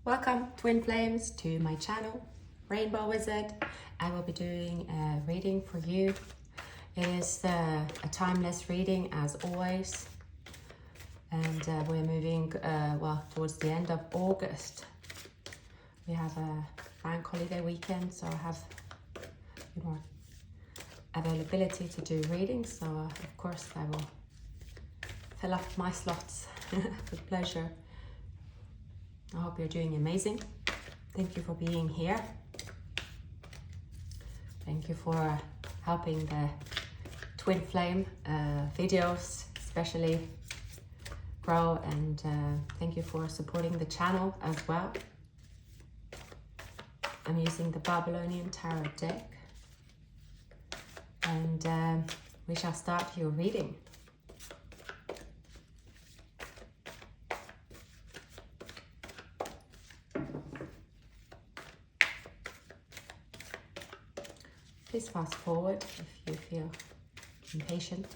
Welcome, Twin Flames, to my channel, Rainbow Wizard. I will be doing a reading for you. It is a timeless reading, as always. And we're moving, towards the end of August. We have a bank holiday weekend, so I have more availability to do readings. So, of course, I will fill up my slots with pleasure. I hope you're doing amazing. Thank you for being here. Thank you for helping the Twin Flame videos especially grow, and thank you for supporting the channel as well. I'm using the Babylonian Tarot deck, and we shall start your reading. Please fast forward if you feel impatient.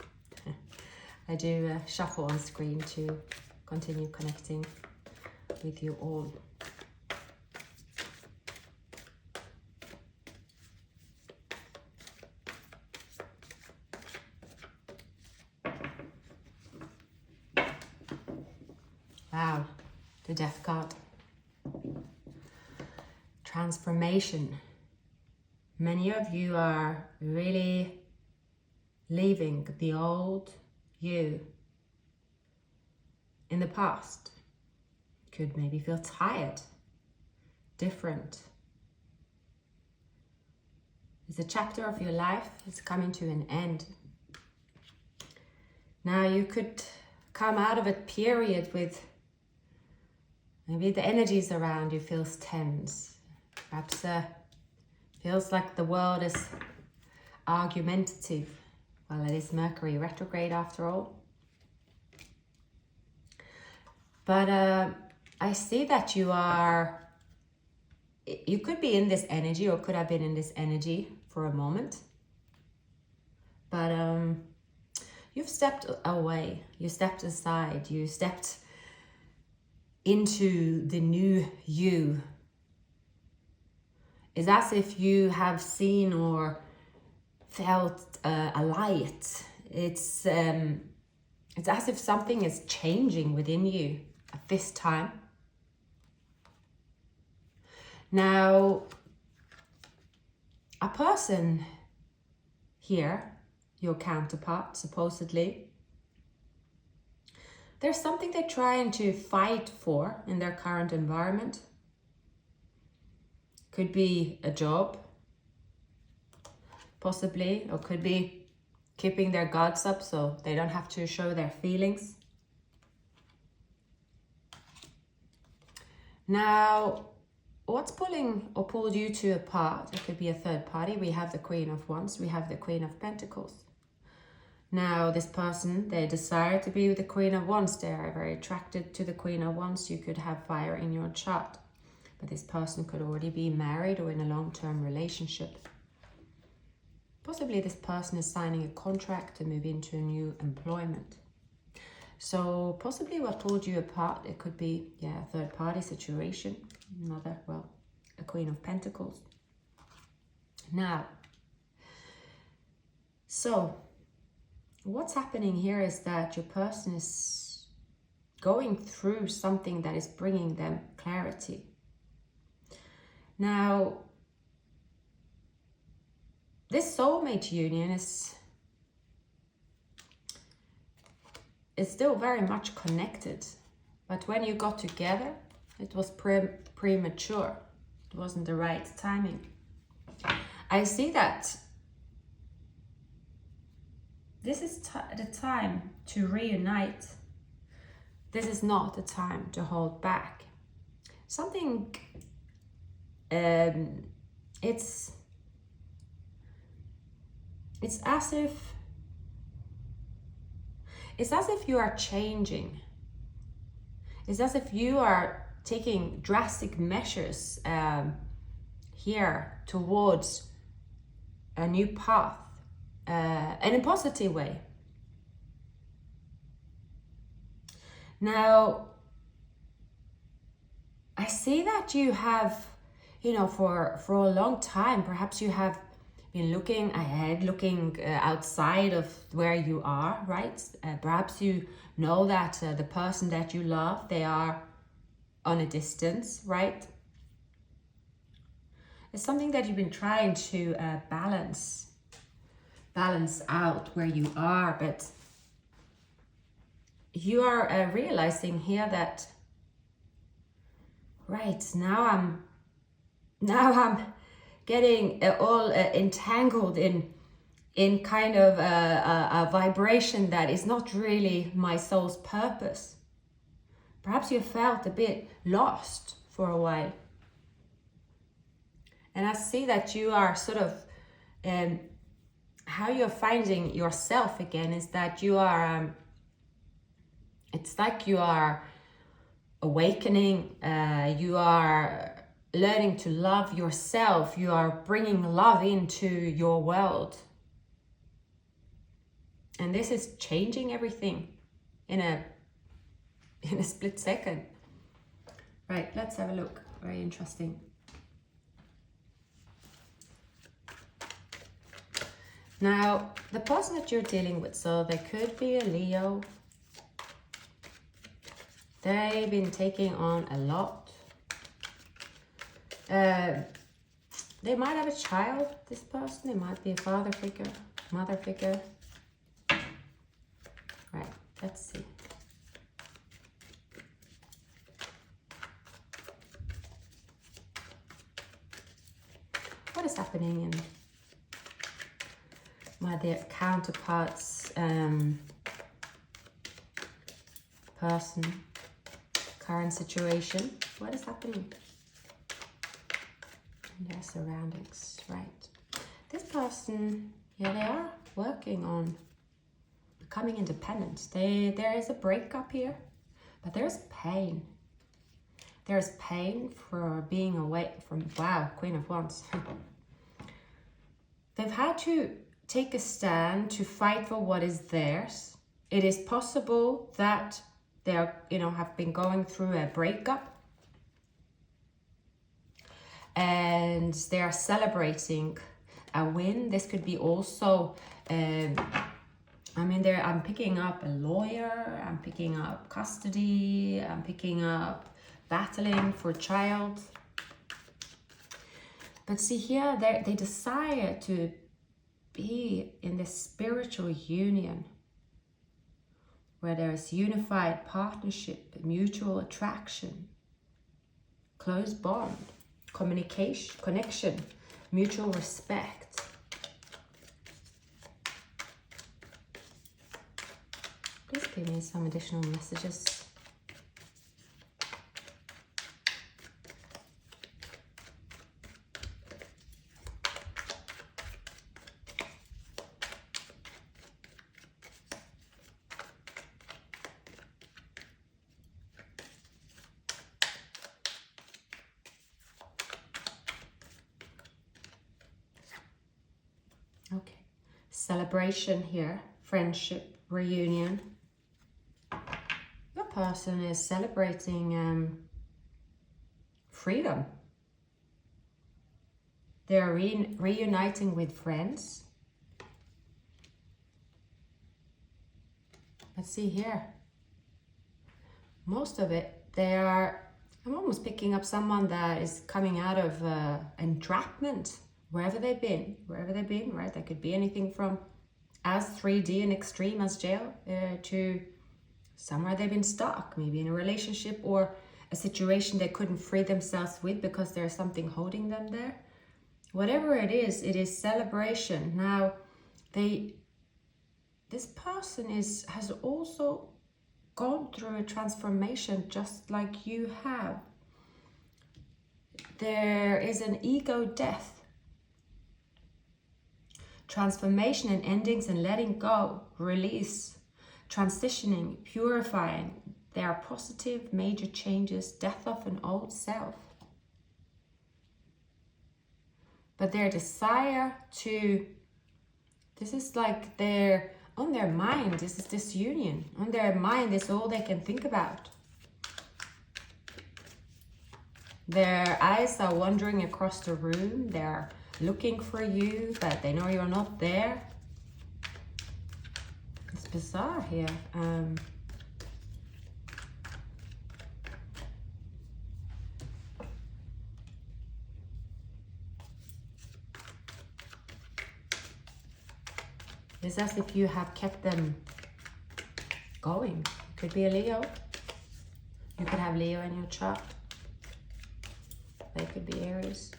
I do shuffle on screen to continue connecting with you all. Wow, the Death card. Transformation. Many of you are really leaving the old you in the past. Could maybe feel tired, different. It's a chapter of your life is coming to an end. Now you could come out of a period with maybe the energies around you feels tense. Perhaps feels like the world is argumentative. Well, it is Mercury retrograde after all. But I see that you could be in this energy, or could have been in this energy for a moment. But you've stepped away, you stepped aside, you stepped into the new you. It's as if you have seen or felt a light. It's as if something is changing within you at this time. Now, a person here, your counterpart, supposedly, there's something they're trying to fight for in their current environment. Could be a job, possibly, or could be keeping their guards up so they don't have to show their feelings. Now, what's pulling or pulled you two apart? It could be a third party. We have the Queen of Wands, we have the Queen of Pentacles. Now, this person, they desire to be with the Queen of Wands. They are very attracted to the Queen of Wands. You could have fire in your chart. But this person could already be married or in a long-term relationship. Possibly this person is signing a contract to move into a new employment. So possibly what pulled you apart, it could be, a third-party situation. A Queen of Pentacles. Now, so what's happening here is that your person is going through something that is bringing them clarity. Now, this soulmate union is still very much connected. But when you got together, it was premature. It wasn't the right timing. I see that this is the time to reunite. This is not the time to hold back. Something... It's as if you are changing. It's as if you are taking drastic measures here towards a new path, in a positive way. Now, I see that you have, you know, for a long time, perhaps you have been looking ahead, looking outside of where you are, right? Perhaps you know that the person that you love, they are on a distance, right? It's something that you've been trying to balance out where you are, but you are realizing here that, right, now I'm getting all entangled in kind of a vibration that is not really my soul's purpose. Perhaps you felt a bit lost for a while. And I see that you are sort of, how you're finding yourself again is that you are, it's like you are awakening, you are learning to love yourself, you are bringing love into your world. And this is changing everything in a split second. Right, let's have a look. Very interesting. Now, the person that you're dealing with, so there could be a Leo. They've been taking on a lot. They might have a child, this person. It might be a father figure, mother figure. Right, let's see. What is happening in my dear counterparts person, current situation? What is happening in their surroundings? Right, this person, yeah, they are working on becoming independent. There is a breakup here, but there's pain. There's pain for being away from, wow, Queen of Wands. They've had to take a stand to fight for what is theirs. It is possible that they are, you know, have been going through a breakup and they are celebrating a win. This could be also, I mean, I'm picking up a lawyer, I'm picking up custody, I'm picking up battling for a child. But see here, they desire to be in this spiritual union where there is unified partnership, mutual attraction, close bond, communication, connection, mutual respect. Please give me some additional messages. Okay, celebration here, friendship, reunion. Your person is celebrating freedom. They are reuniting with friends. Let's see here. Most of it, I'm almost picking up someone that is coming out of entrapment. Wherever they've been, right? That could be anything from as 3D and extreme as jail to somewhere they've been stuck, maybe in a relationship or a situation they couldn't free themselves with because there's something holding them there. Whatever it is celebration. Now, this person has also gone through a transformation just like you have. There is an ego death. Transformation and endings and letting go, release, transitioning, purifying. There are positive, major changes, death of an old self. But their desire to, this is like on their mind, this is this union. On their mind is all they can think about. Their eyes are wandering across the room. They're looking for you, but they know you're not there. It's bizarre here. It's as if you have kept them going. It could be a Leo. You could have Leo in your chart. They could be Aries.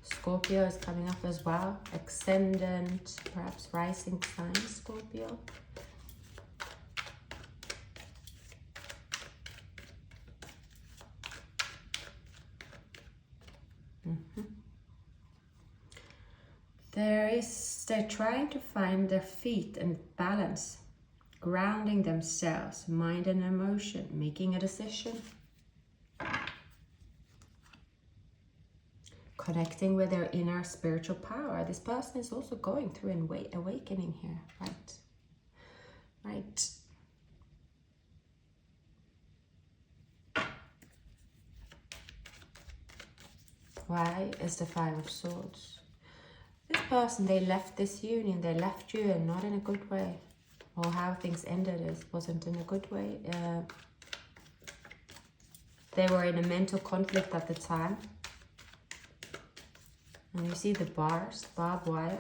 Scorpio is coming up as well. Ascendant, perhaps rising sign Scorpio. They're trying to find their feet and balance, grounding themselves, mind and emotion, making a decision, connecting with their inner spiritual power. This person is also going through an awakening here, right? Right. Why is the Five of Swords? This person, they left this union, they left you and not in a good way. Or how things ended wasn't in a good way. They were in a mental conflict at the time. And you see the bars, barbed wire.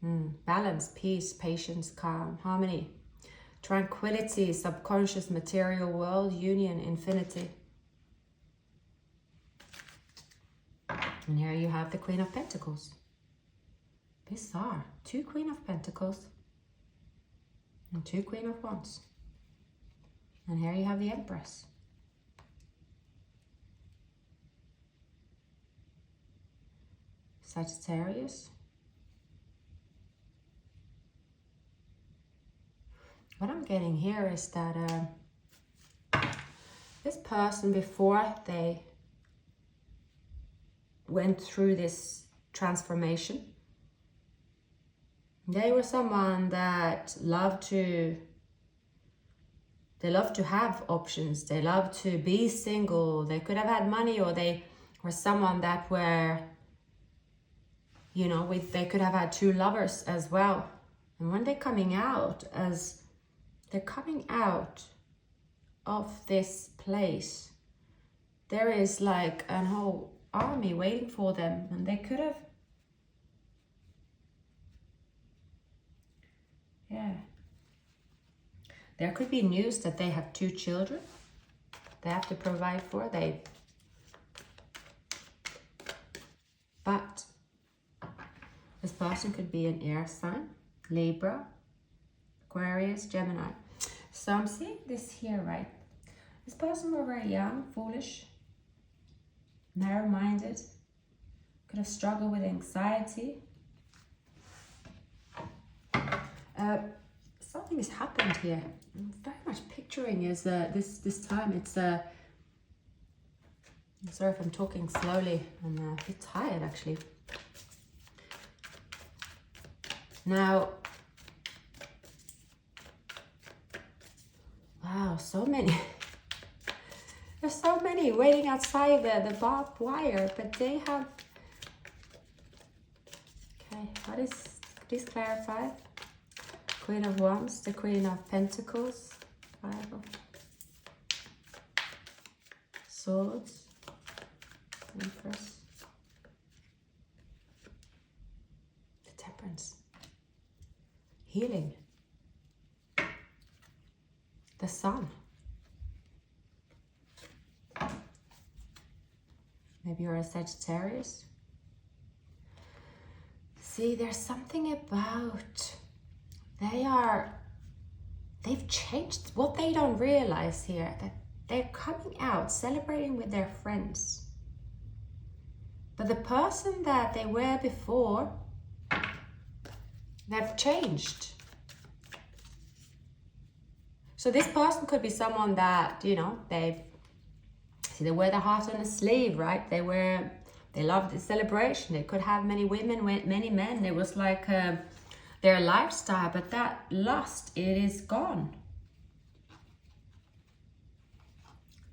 Balance, peace, patience, calm, harmony, tranquility, subconscious, material world, union, infinity. And here you have the Queen of Pentacles. Bizarre. 2 Queen of Pentacles and 2 Queen of Wands. And here you have the Empress. Sagittarius. What I'm getting here is that this person, before they went through this transformation, they were someone that loved to have options. They loved to be single. They could have had money, or they were someone that were, you know, they could have had 2 lovers as well. And when they're coming out of this place, there is like a whole army waiting for them, and they could have, there could be news that they have 2 children they have to provide for. But this person could be an air sign, Libra, Aquarius, Gemini. So I'm seeing this here, right? This person were very young, foolish, narrow-minded, could have struggled with anxiety. Something has happened here. I'm very much picturing is this time. It's I'm sorry if I'm talking slowly. I'm a bit tired actually. Now, wow, so many. There's so many waiting outside the barbed wire, but they have. Okay, what is? Please clarify. Queen of Wands, the Queen of Pentacles, 5 of Swords, Empress, the Temperance, healing, the Sun. Maybe you're a Sagittarius. See, there's something about they've changed. What they don't realize here, that they're coming out celebrating with their friends, but the person that they were before, they've changed. So this person could be someone that, you know, they wear their heart on a sleeve, right? They loved the celebration. They could have many women, many men. It was like their lifestyle, but that lust, it is gone.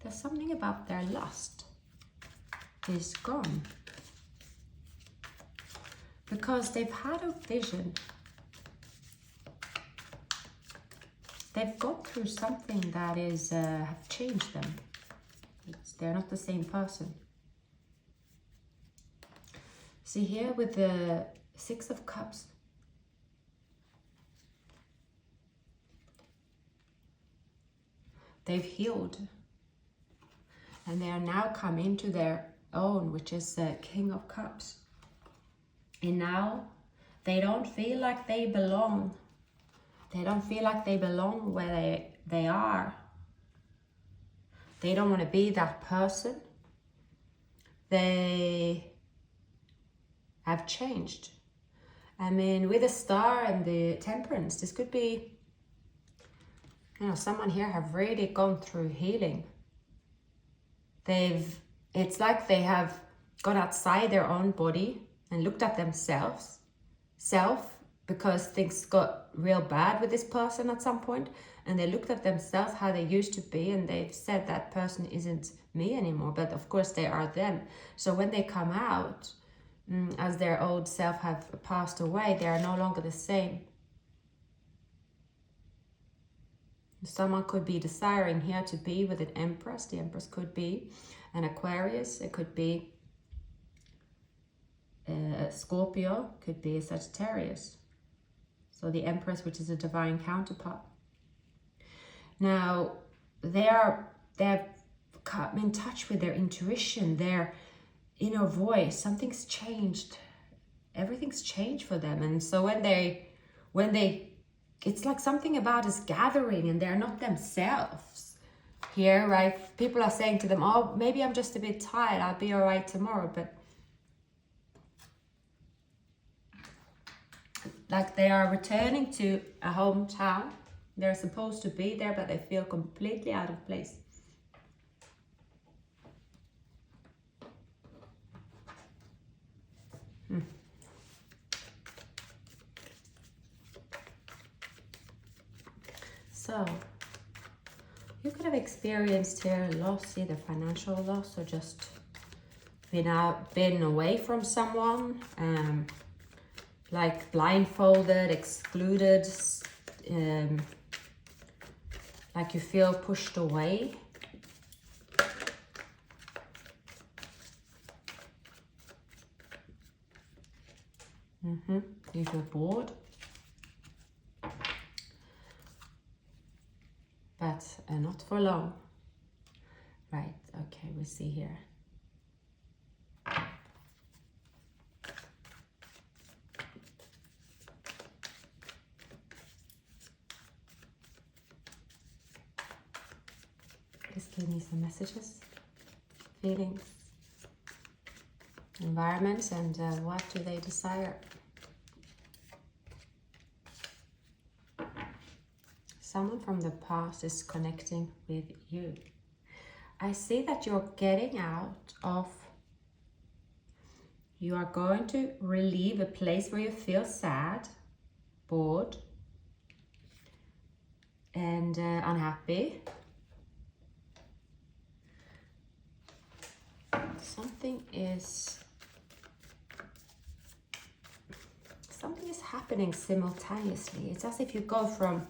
There's something about their lust is gone. Because they've had a vision. They've gone through something that is have changed them. They're not the same person. See here with the Six of Cups. They've healed. And they are now come into their own, which is the King of Cups. And now they don't feel like they belong. They don't feel like they belong where they are. They don't want to be that person. They have changed. I mean, with the Star and the Temperance, this could be, you know, someone here have really gone through healing. It's like they have gone outside their own body and looked at themselves, because things got real bad with this person at some point, and they looked at themselves how they used to be, and they've said that person isn't me anymore, but of course they are them. So when they come out, as their old self have passed away, they are no longer the same. Someone could be desiring here to be with an Empress. The Empress could be an Aquarius, it could be a Scorpio, could be a Sagittarius. So the Empress, which is a divine counterpart. Now, they've come in touch with their intuition, their inner voice. Something's changed. Everything's changed for them. And so when they, it's like something about us gathering and they're not themselves here, right? People are saying to them, oh, maybe I'm just a bit tired. I'll be all right tomorrow. But like they are returning to a hometown. They're supposed to be there, but they feel completely out of place. So, you could have experienced here loss, either financial loss or just been away from someone, like blindfolded, excluded, like you feel pushed away. You feel bored. But not for long. Right, okay, we see here. Please give me some messages, feelings, environments, and what do they desire? Someone from the past is connecting with you. I see that you're getting out of, you are going to relieve a place where you feel sad, bored, and unhappy. Something is happening simultaneously. It's as if you go from,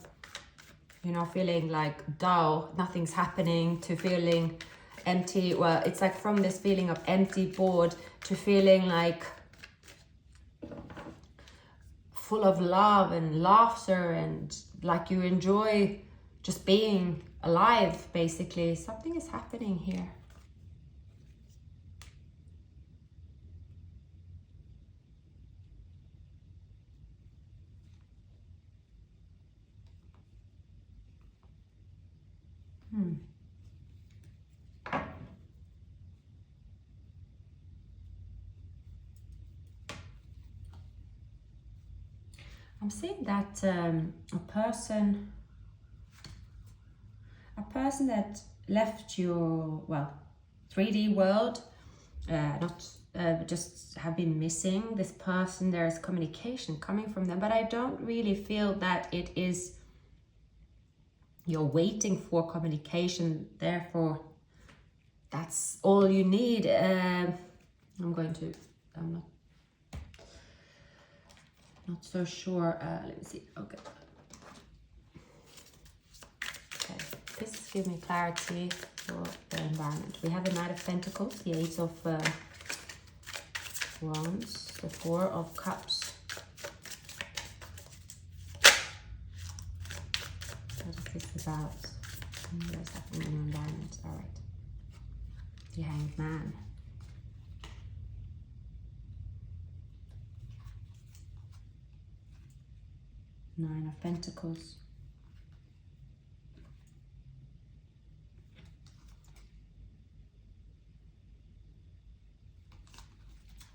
you know, feeling like dull, nothing's happening, to feeling empty. Well, it's like from this feeling of empty, bored, to feeling like full of love and laughter, and like you enjoy just being alive, basically. Something is happening here. I'm seeing that a person that left your, well, 3D world, not just have been missing. This person, there is communication coming from them, but I don't really feel that it is you're waiting for communication, therefore that's all you need. I'm not so sure. Let me see. Okay, this gives me clarity for the environment. We have the Knight of Pentacles, the Eight of Wands, the Four of Cups. What is this about? What's happening in the environment? All right. The Hanged Man. Nine of Pentacles.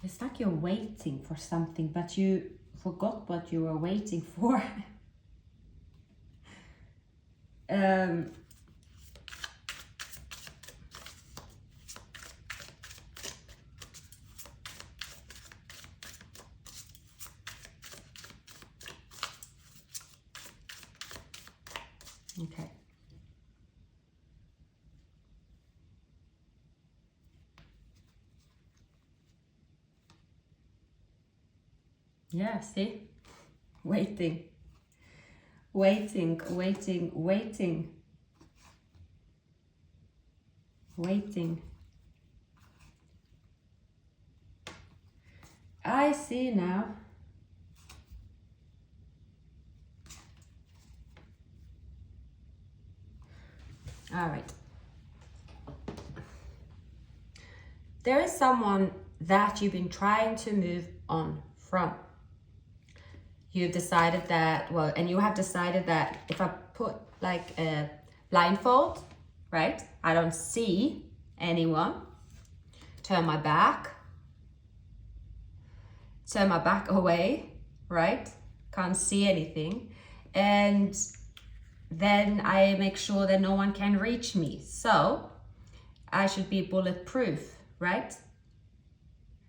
It's like you're waiting for something, but you forgot what you were waiting for. Okay. Yeah, see? Waiting. Waiting, waiting, waiting. Waiting. I see now. All right. There is someone that you've been trying to move on from. You've decided that, well, and you have decided that if I put like a blindfold, right? I don't see anyone. Turn my back away, right? Can't see anything. And then I make sure that no one can reach me. So I should be bulletproof, right?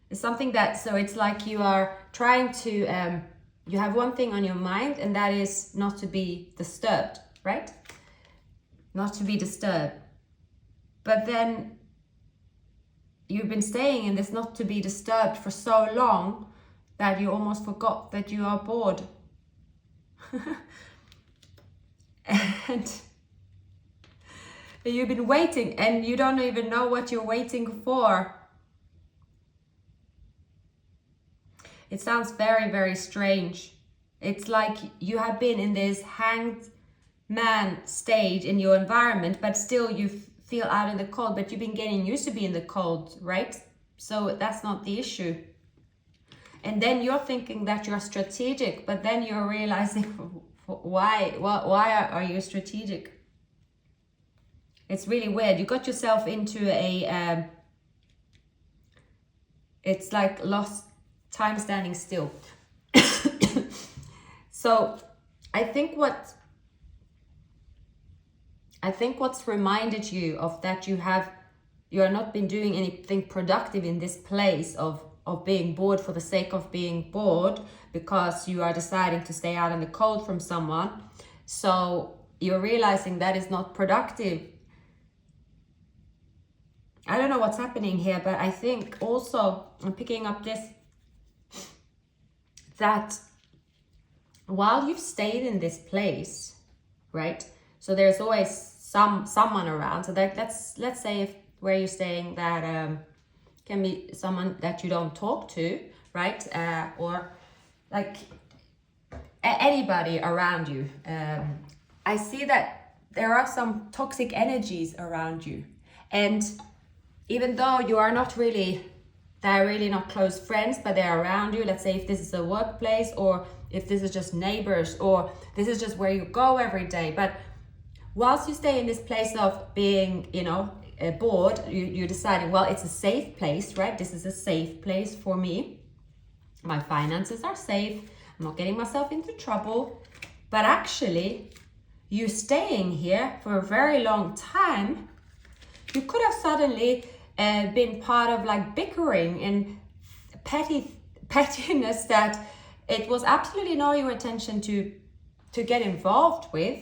It's something that, so it's like you are trying to, you have one thing on your mind, and that is not to be disturbed, right? Not to be disturbed. But then you've been staying in this not to be disturbed for so long that you almost forgot that you are bored. And you've been waiting and you don't even know what you're waiting for. It sounds very, very strange. It's like you have been in this hanged man stage in your environment, but still you feel out in the cold, but you've been getting used to be in the cold, right? So that's not the issue. And then you're thinking that you're strategic, but then you're realizing why are you strategic? It's really weird. You got yourself into a, it's like lost time standing still. So I think what's reminded you of that you are not been doing anything productive in this place of being bored for the sake of being bored, because you are deciding to stay out in the cold from someone. So you're realizing that is not productive. I don't know what's happening here, but I think also I'm picking up this, that while you've stayed in this place, right? So there's always someone around. So that let's say if where you're staying that can be someone that you don't talk to, right? Or like anybody around you. I see that there are some toxic energies around you, and even though you are not really, they're really not close friends, but they're around you. Let's say if this is a workplace, or if this is just neighbors, or this is just where you go every day. But whilst you stay in this place of being, bored, you're deciding, well, it's a safe place, right? This is a safe place for me. My finances are safe. I'm not getting myself into trouble. But actually, you staying here for a very long time, you could have suddenly been part of like bickering and pettiness that it was absolutely not your intention to get involved with.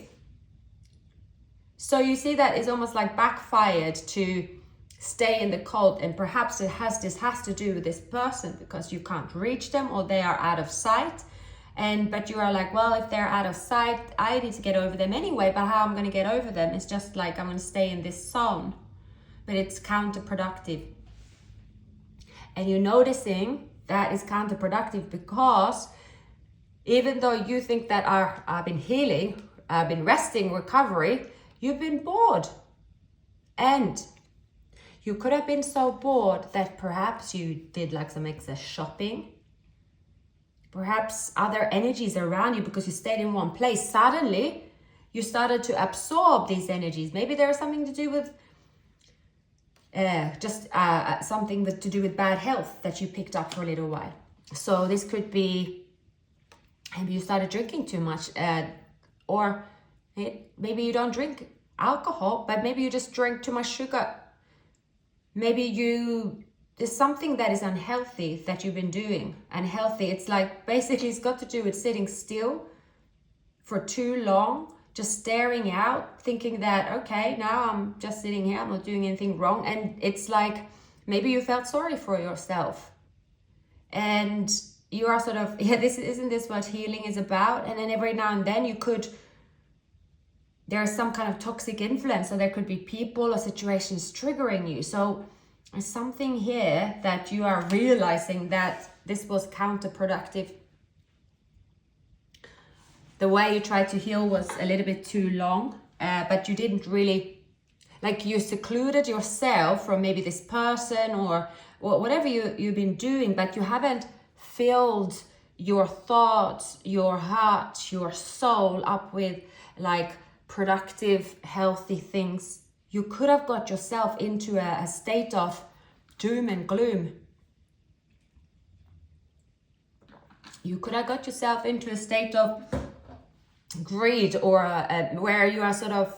So you see that it's almost like backfired to stay in the cult, and perhaps this has to do with this person because you can't reach them or they are out of sight. But you are like, well, if they're out of sight, I need to get over them anyway, but how I'm going to get over them is just like I'm going to stay in this zone. But it's counterproductive. And you're noticing that is counterproductive because even though you think that I've been healing, I've been resting, recovery, you've been bored. And you could have been so bored that perhaps you did like some excess shopping. Perhaps other energies around you, because you stayed in one place. Suddenly, you started to absorb these energies. Maybe there's something to do with something to do with bad health that you picked up for a little while. So this could be, maybe you started drinking too much, or maybe you don't drink alcohol, but maybe you just drink too much sugar. Maybe there's something that is unhealthy that you've been doing. Unhealthy, it's like, basically it's got to do with sitting still for too long, just staring out, thinking that, okay, now I'm just sitting here, I'm not doing anything wrong. And it's like, maybe you felt sorry for yourself. And you are sort of, isn't this what healing is about? And then every now and then there's some kind of toxic influence. So there could be people or situations triggering you. So there's something here that you are realizing that this was counterproductive. The way you tried to heal was a little bit too long, but you didn't really, like, you secluded yourself from maybe this person or whatever you've been doing, but you haven't filled your thoughts, your heart, your soul up with like productive, healthy things. You could have got yourself into a state of doom and gloom. You could have got yourself into a state of greed, or where you are sort of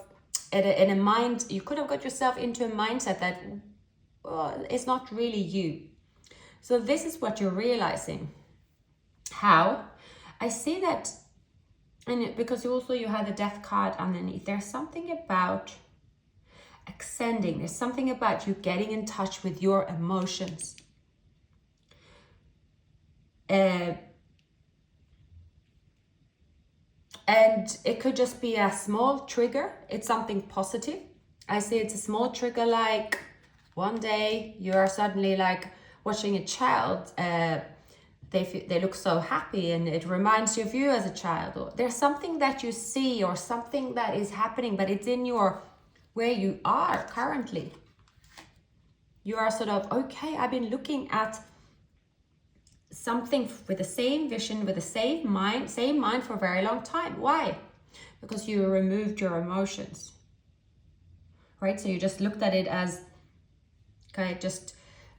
in a mind. You could have got yourself into a mindset that it's not really you. So this is what you're realizing. How? I see that, and because you had the death card underneath, there's something about ascending. There's something about you getting in touch with your emotions. And it could just be a small trigger. It's something positive. I see it's a small trigger, like one day you are suddenly like watching a child. They look so happy and it reminds you of you as a child. Or there's something that you see or something that is happening, but it's in where you are currently. You are sort of, okay, I've been looking at something with the same vision, with the same mind for a very long time. Why? Because you removed your emotions, right? So you just looked at it as, okay,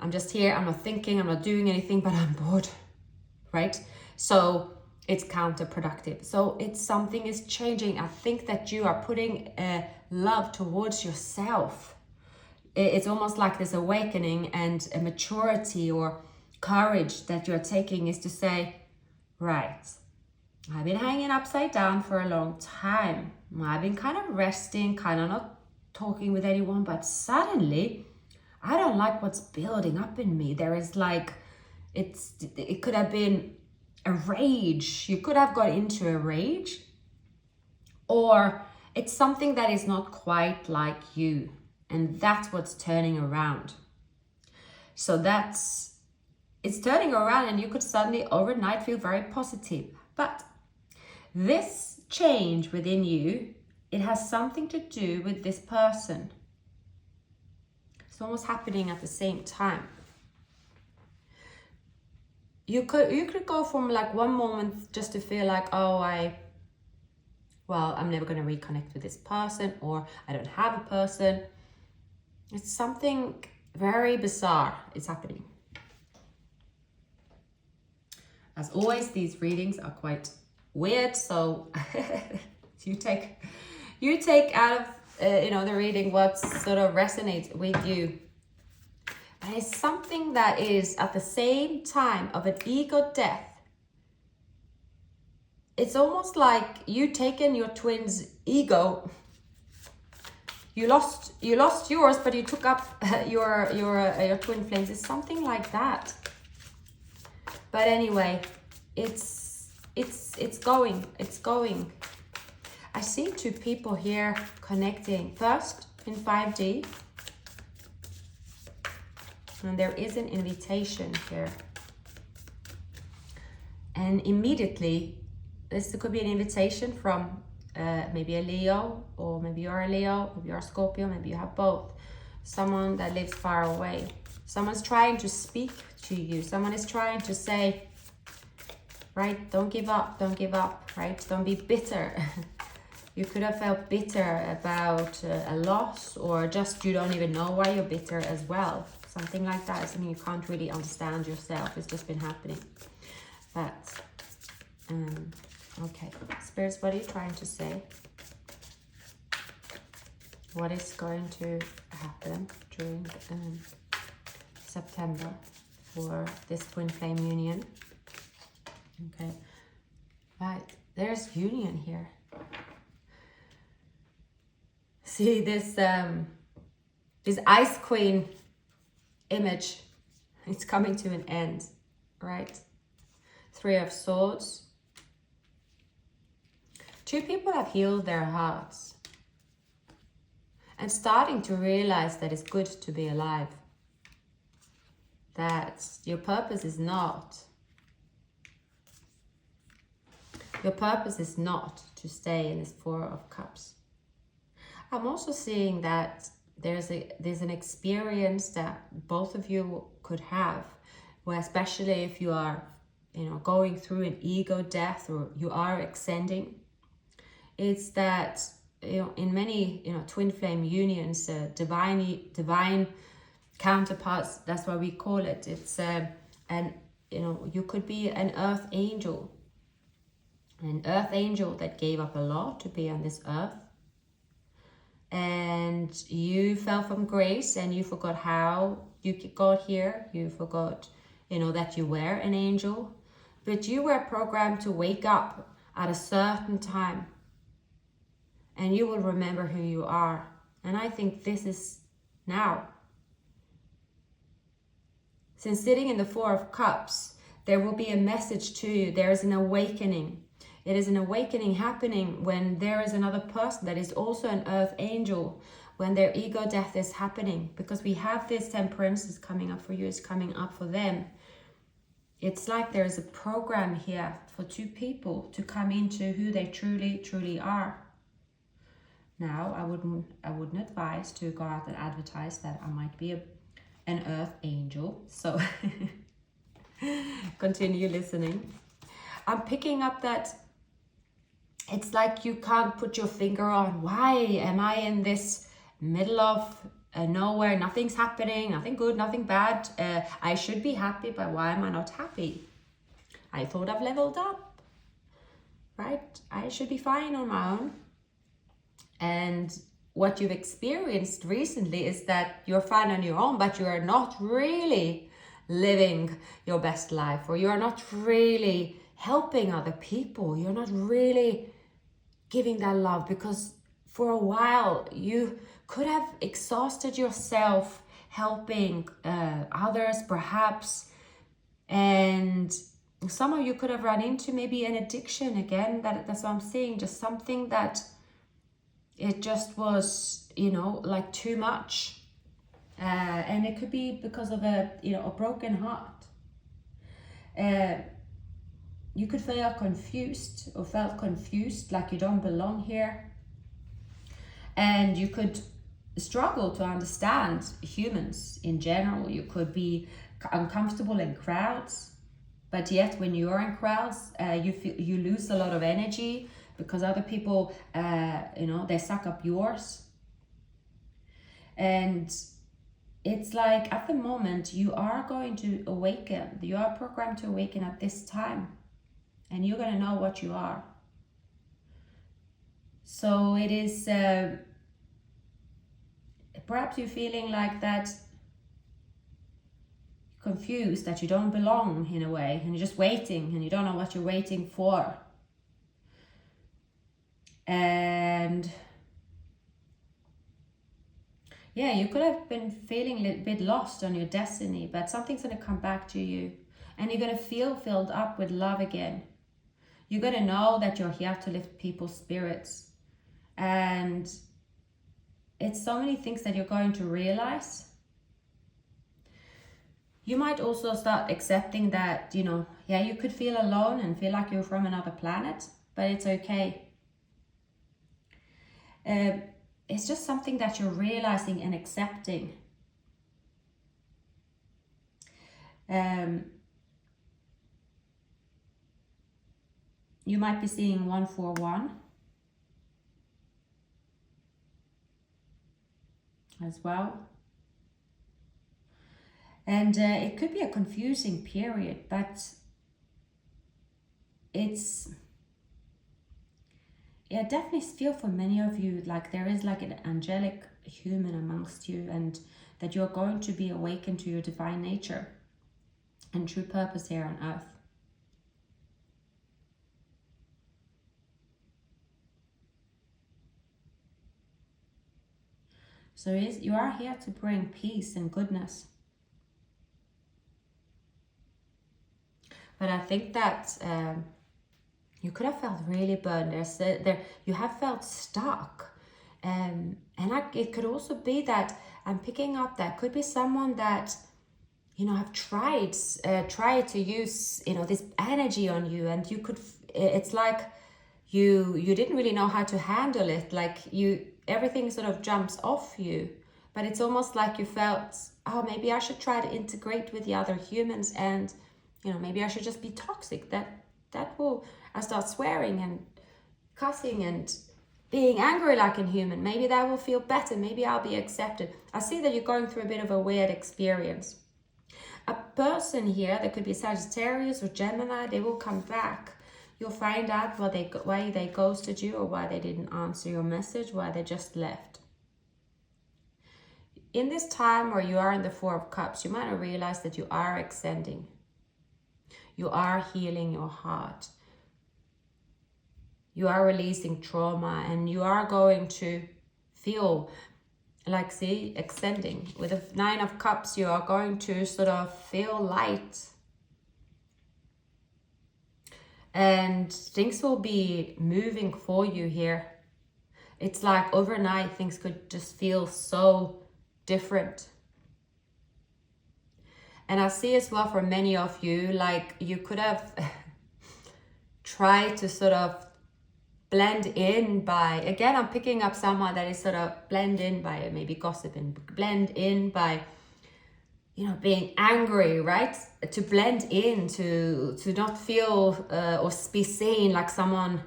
I'm just here, I'm not thinking, I'm not doing anything, but I'm bored, right? So it's counterproductive. So something is changing. I think that you are putting love towards yourself. It's almost like this awakening and a maturity or courage that you're taking, is to say, right, I've been hanging upside down for a long time. I've been kind of resting, kind of not talking with anyone, but suddenly I don't like what's building up in me. There is like, it could have been a rage. You could have got into a rage, or it's something that is not quite like you. And that's what's turning around. So it's turning around, and you could suddenly overnight feel very positive. But this change within you, it has something to do with this person. It's almost happening at the same time. You could go from like one moment just to feel like, I'm never going to reconnect with this person, or I don't have a person. It's something very bizarre is happening. As always, these readings are quite weird, so you take out of the reading what sort of resonates with you. And it's something that is at the same time of an ego death. It's almost like you taken your twin's ego. You lost yours, but you took up your twin flames. It's something like that. But anyway, it's going. I see two people here connecting. First in 5D. And there is an invitation here. And immediately, this could be an invitation from maybe a Leo, or maybe you're a Leo, maybe you're a Scorpio, maybe you have both. Someone that lives far away. Someone's trying to speak to you. Someone is trying to say, right, don't give up, right? Don't be bitter. You could have felt bitter about a loss, or just you don't even know why you're bitter as well. Something like that. Something you can't really understand yourself. It's just been happening. But, okay. Spirits, what are you trying to say? What is going to happen during September for this twin flame union? Okay. Right. There's union here. See this Ice Queen image. It's coming to an end, right? 3 of Swords. Two people have healed their hearts and starting to realize that it's good to be alive. That your purpose is not. Your purpose is not to stay in this 4 of Cups. I'm also seeing that there's an experience that both of you could have, where especially if you are, going through an ego death, or you are ascending, it's that, in many, twin flame unions, divine counterparts, that's what we call it. It's you could be an earth angel. An earth angel that gave up a lot to be on this earth. And you fell from grace and you forgot how you got here. You forgot, that you were an angel. But you were programmed to wake up at a certain time. And you will remember who you are. And I think this is now. Since sitting in the 4 of Cups, there will be a message to you. There is an awakening. It is an awakening happening when there is another person that is also an earth angel, when their ego death is happening. Because we have this Temperance is coming up for you, is coming up for them. It's like there's a program here for two people to come into who they truly are. Now, I wouldn't advise to go out and advertise that I might be an earth angel. So continue listening. I'm picking up that it's like you can't put your finger on, why am I in this middle of nowhere? Nothing's happening, nothing good, nothing bad. I should be happy, but why am I not happy? I thought I've leveled up, right? I should be fine on my own. And what you've experienced recently is that you're fine on your own, but you are not really living your best life, or you are not really helping other people. You're not really giving that love, because for a while you could have exhausted yourself helping others perhaps, and some of you could have run into maybe an addiction again. That's what I'm seeing, just something that it just was, like too much, and it could be because of a broken heart. You could feel confused, or felt confused, like you don't belong here. And you could struggle to understand humans in general. You could be uncomfortable in crowds, but yet when you're in crowds, you lose a lot of energy because other people, they suck up yours. And it's like at the moment you are going to awaken. You are programmed to awaken at this time. And you're going to know what you are. So it is, perhaps you're feeling like that confused, that you don't belong in a way, and you're just waiting and you don't know what you're waiting for. And yeah, you could have been feeling a little bit lost on your destiny, but something's going to come back to you and you're going to feel filled up with love again. You're going to know that you're here to lift people's spirits. And it's so many things that you're going to realize. You might also start accepting that, you know, yeah, you could feel alone and feel like you're from another planet, but it's okay. It's just something that you're realizing and accepting. You might be seeing 141 as well. And it could be a confusing period, but it's, yeah, definitely feel for many of you like there is like an angelic human amongst you, and that you're going to be awakened to your divine nature and true purpose here on earth. So you are here to bring peace and goodness. But I think that you could have felt really burned. You have felt stuck. And it could also be that I'm picking up that could be someone that, you know, have tried to use, you know, this energy on you, and you could, it's like you didn't really know how to handle it. Like everything sort of jumps off you, but it's almost like you felt, oh, maybe I should try to integrate with the other humans, and, you know, maybe I should just be toxic. That will, I start swearing and cussing and being angry like a human. Maybe that will feel better. Maybe I'll be accepted. I see that you're going through a bit of a weird experience. A person here, that could be Sagittarius or Gemini, they will come back. You'll find out why they ghosted you, or why they didn't answer your message, why they just left. In this time where you are in the Four of Cups, you might not realize that you are ascending. You are healing your heart. You are releasing trauma, and you are going to feel like, see, ascending. With the Nine of Cups, you are going to sort of feel light. And things will be moving for you here. It's like overnight things could just feel so different. And I see as well for many of you, like you could have tried to sort of blend in by, again, I'm picking up someone that is sort of blend in by maybe gossiping, blend in by, you know, being angry, right? To blend in, to not feel or be seen like someone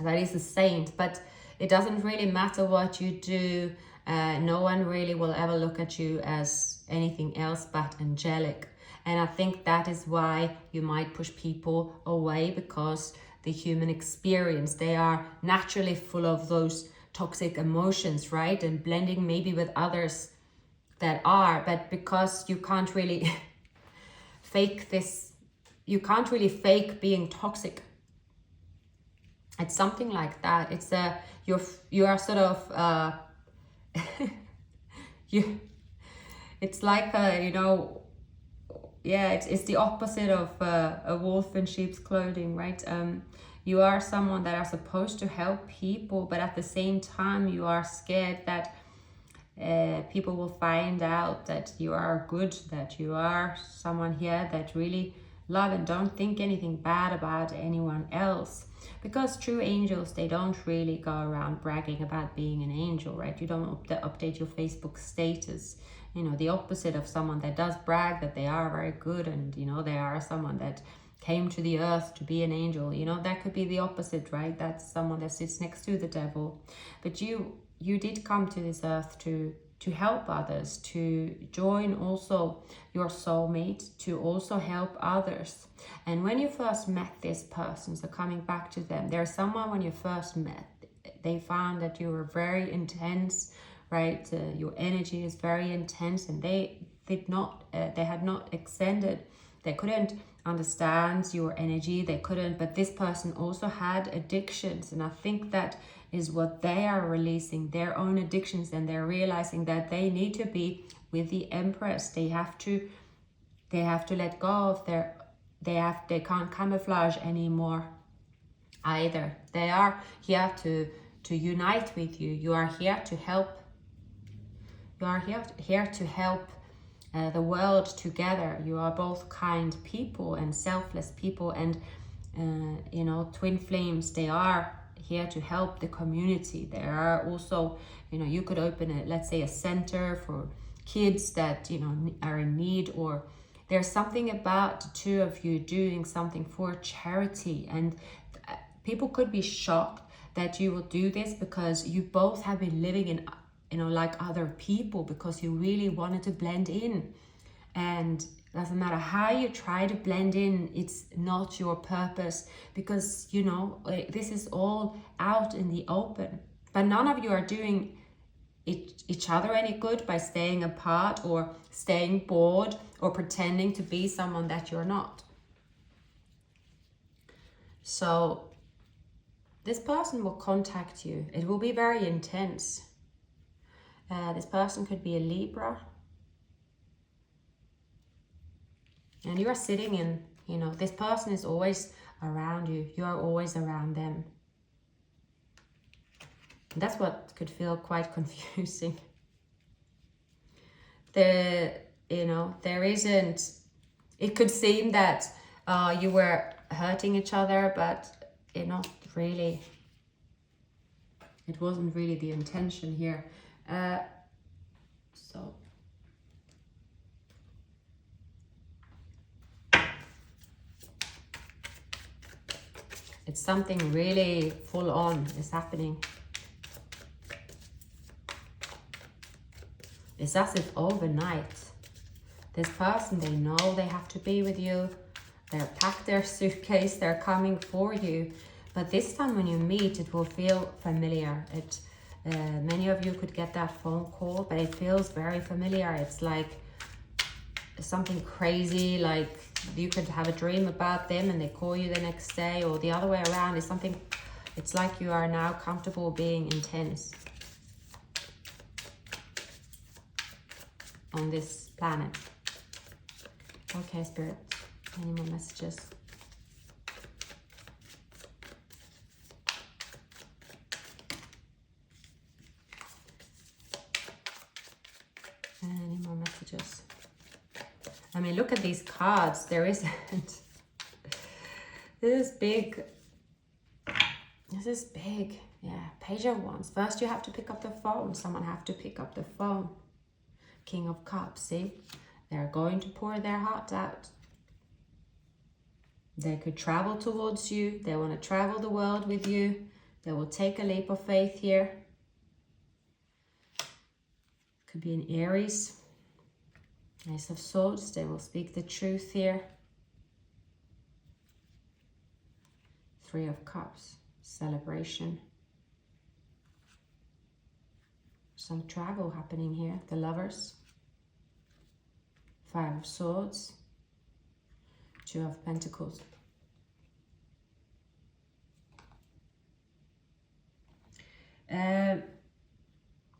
that is a saint. But it doesn't really matter what you do. No one really will ever look at you as anything else but angelic. And I think that is why you might push people away, because the human experience, they are naturally full of those toxic emotions, right? And blending maybe with others that are, but because you can't really fake this, you can't really fake being toxic. It's something like that. It's you are sort of it's like you know, yeah, it's the opposite of a wolf in sheep's clothing, right? You are someone that are supposed to help people, but at the same time you are scared that people will find out that you are good, that you are someone here that really love and don't think anything bad about anyone else. Because true angels, they don't really go around bragging about being an angel, right? You don't update your Facebook status. You know, the opposite of someone that does brag that they are very good, and, you know, they are someone that came to the earth to be an angel. You know, that could be the opposite, right? That's someone that sits next to the devil. But you did come to this earth to help others, to join also your soulmate, to also help others. And when you first met this person, so coming back to them, there's someone when you first met, they found that you were very intense, right? Your energy is very intense, and they they had not extended. They couldn't understand your energy. They couldn't, but this person also had addictions. And I think that is what they are releasing, their own addictions, and they're realizing that they need to be with the Empress. They have to let go of they can't camouflage anymore either. They are here to unite with you. You are here to help. You are here to help the world together. You are both kind people and selfless people, and you know, twin flames. They are here to help the community. There are also, you know, you could open let's say a center for kids that, you know, are in need, or there's something about the two of you doing something for charity. And people could be shocked that you will do this because you both have been living in, you know, like other people, because you really wanted to blend in. And doesn't matter how you try to blend in, it's not your purpose, because, you know, this is all out in the open. But none of you are doing each other any good by staying apart or staying bored or pretending to be someone that you're not. So this person will contact you. It will be very intense. This person could be a Libra. And you are sitting in, you know, this person is always around you. You are always around them. And that's what could feel quite confusing. You know, there isn't, it could seem that you were hurting each other, but you know, really, it wasn't really the intention here. So it's something really full on is happening. It's as if overnight, this person, they know they have to be with you. They're packed their suitcase, they're coming for you. But this time when you meet, it will feel familiar. Many of you could get that phone call, but it feels very familiar. It's like something crazy, like you could have a dream about them and they call you the next day, or the other way around. It's something, it's like you are now comfortable being intense on this planet. Okay, Spirit, any more messages? Any more messages? I mean, look at these cards. There isn't. This is big. This is big. Yeah, Page of Wands. First you have to pick up the phone. Someone have to pick up the phone. King of Cups, see? They're going to pour their heart out. They could travel towards you. They want to travel the world with you. They will take a leap of faith here. Could be an Aries. Ace of Swords. They will speak the truth here. Three of Cups. Celebration. Some travel happening here. The Lovers. Five of Swords. Two of Pentacles.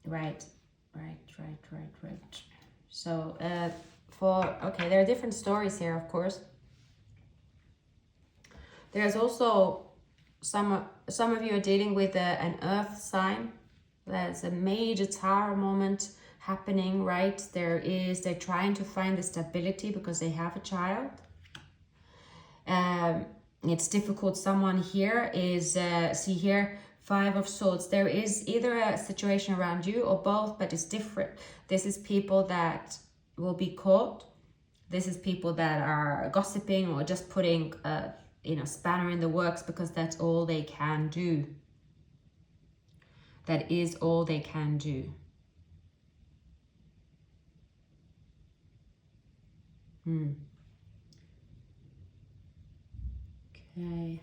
Right. So, okay, there are different stories here, of course. There's also some of you are dealing with an earth sign. There's a major tower moment happening, right? They're trying to find the stability because they have a child. It's difficult. Someone here is, see here, Five of Swords. There is either a situation around you or both, but it's different. This is people that will be caught. This is people that are gossiping or just putting spanner in the works because that's all they can do. That is all they can do. Okay.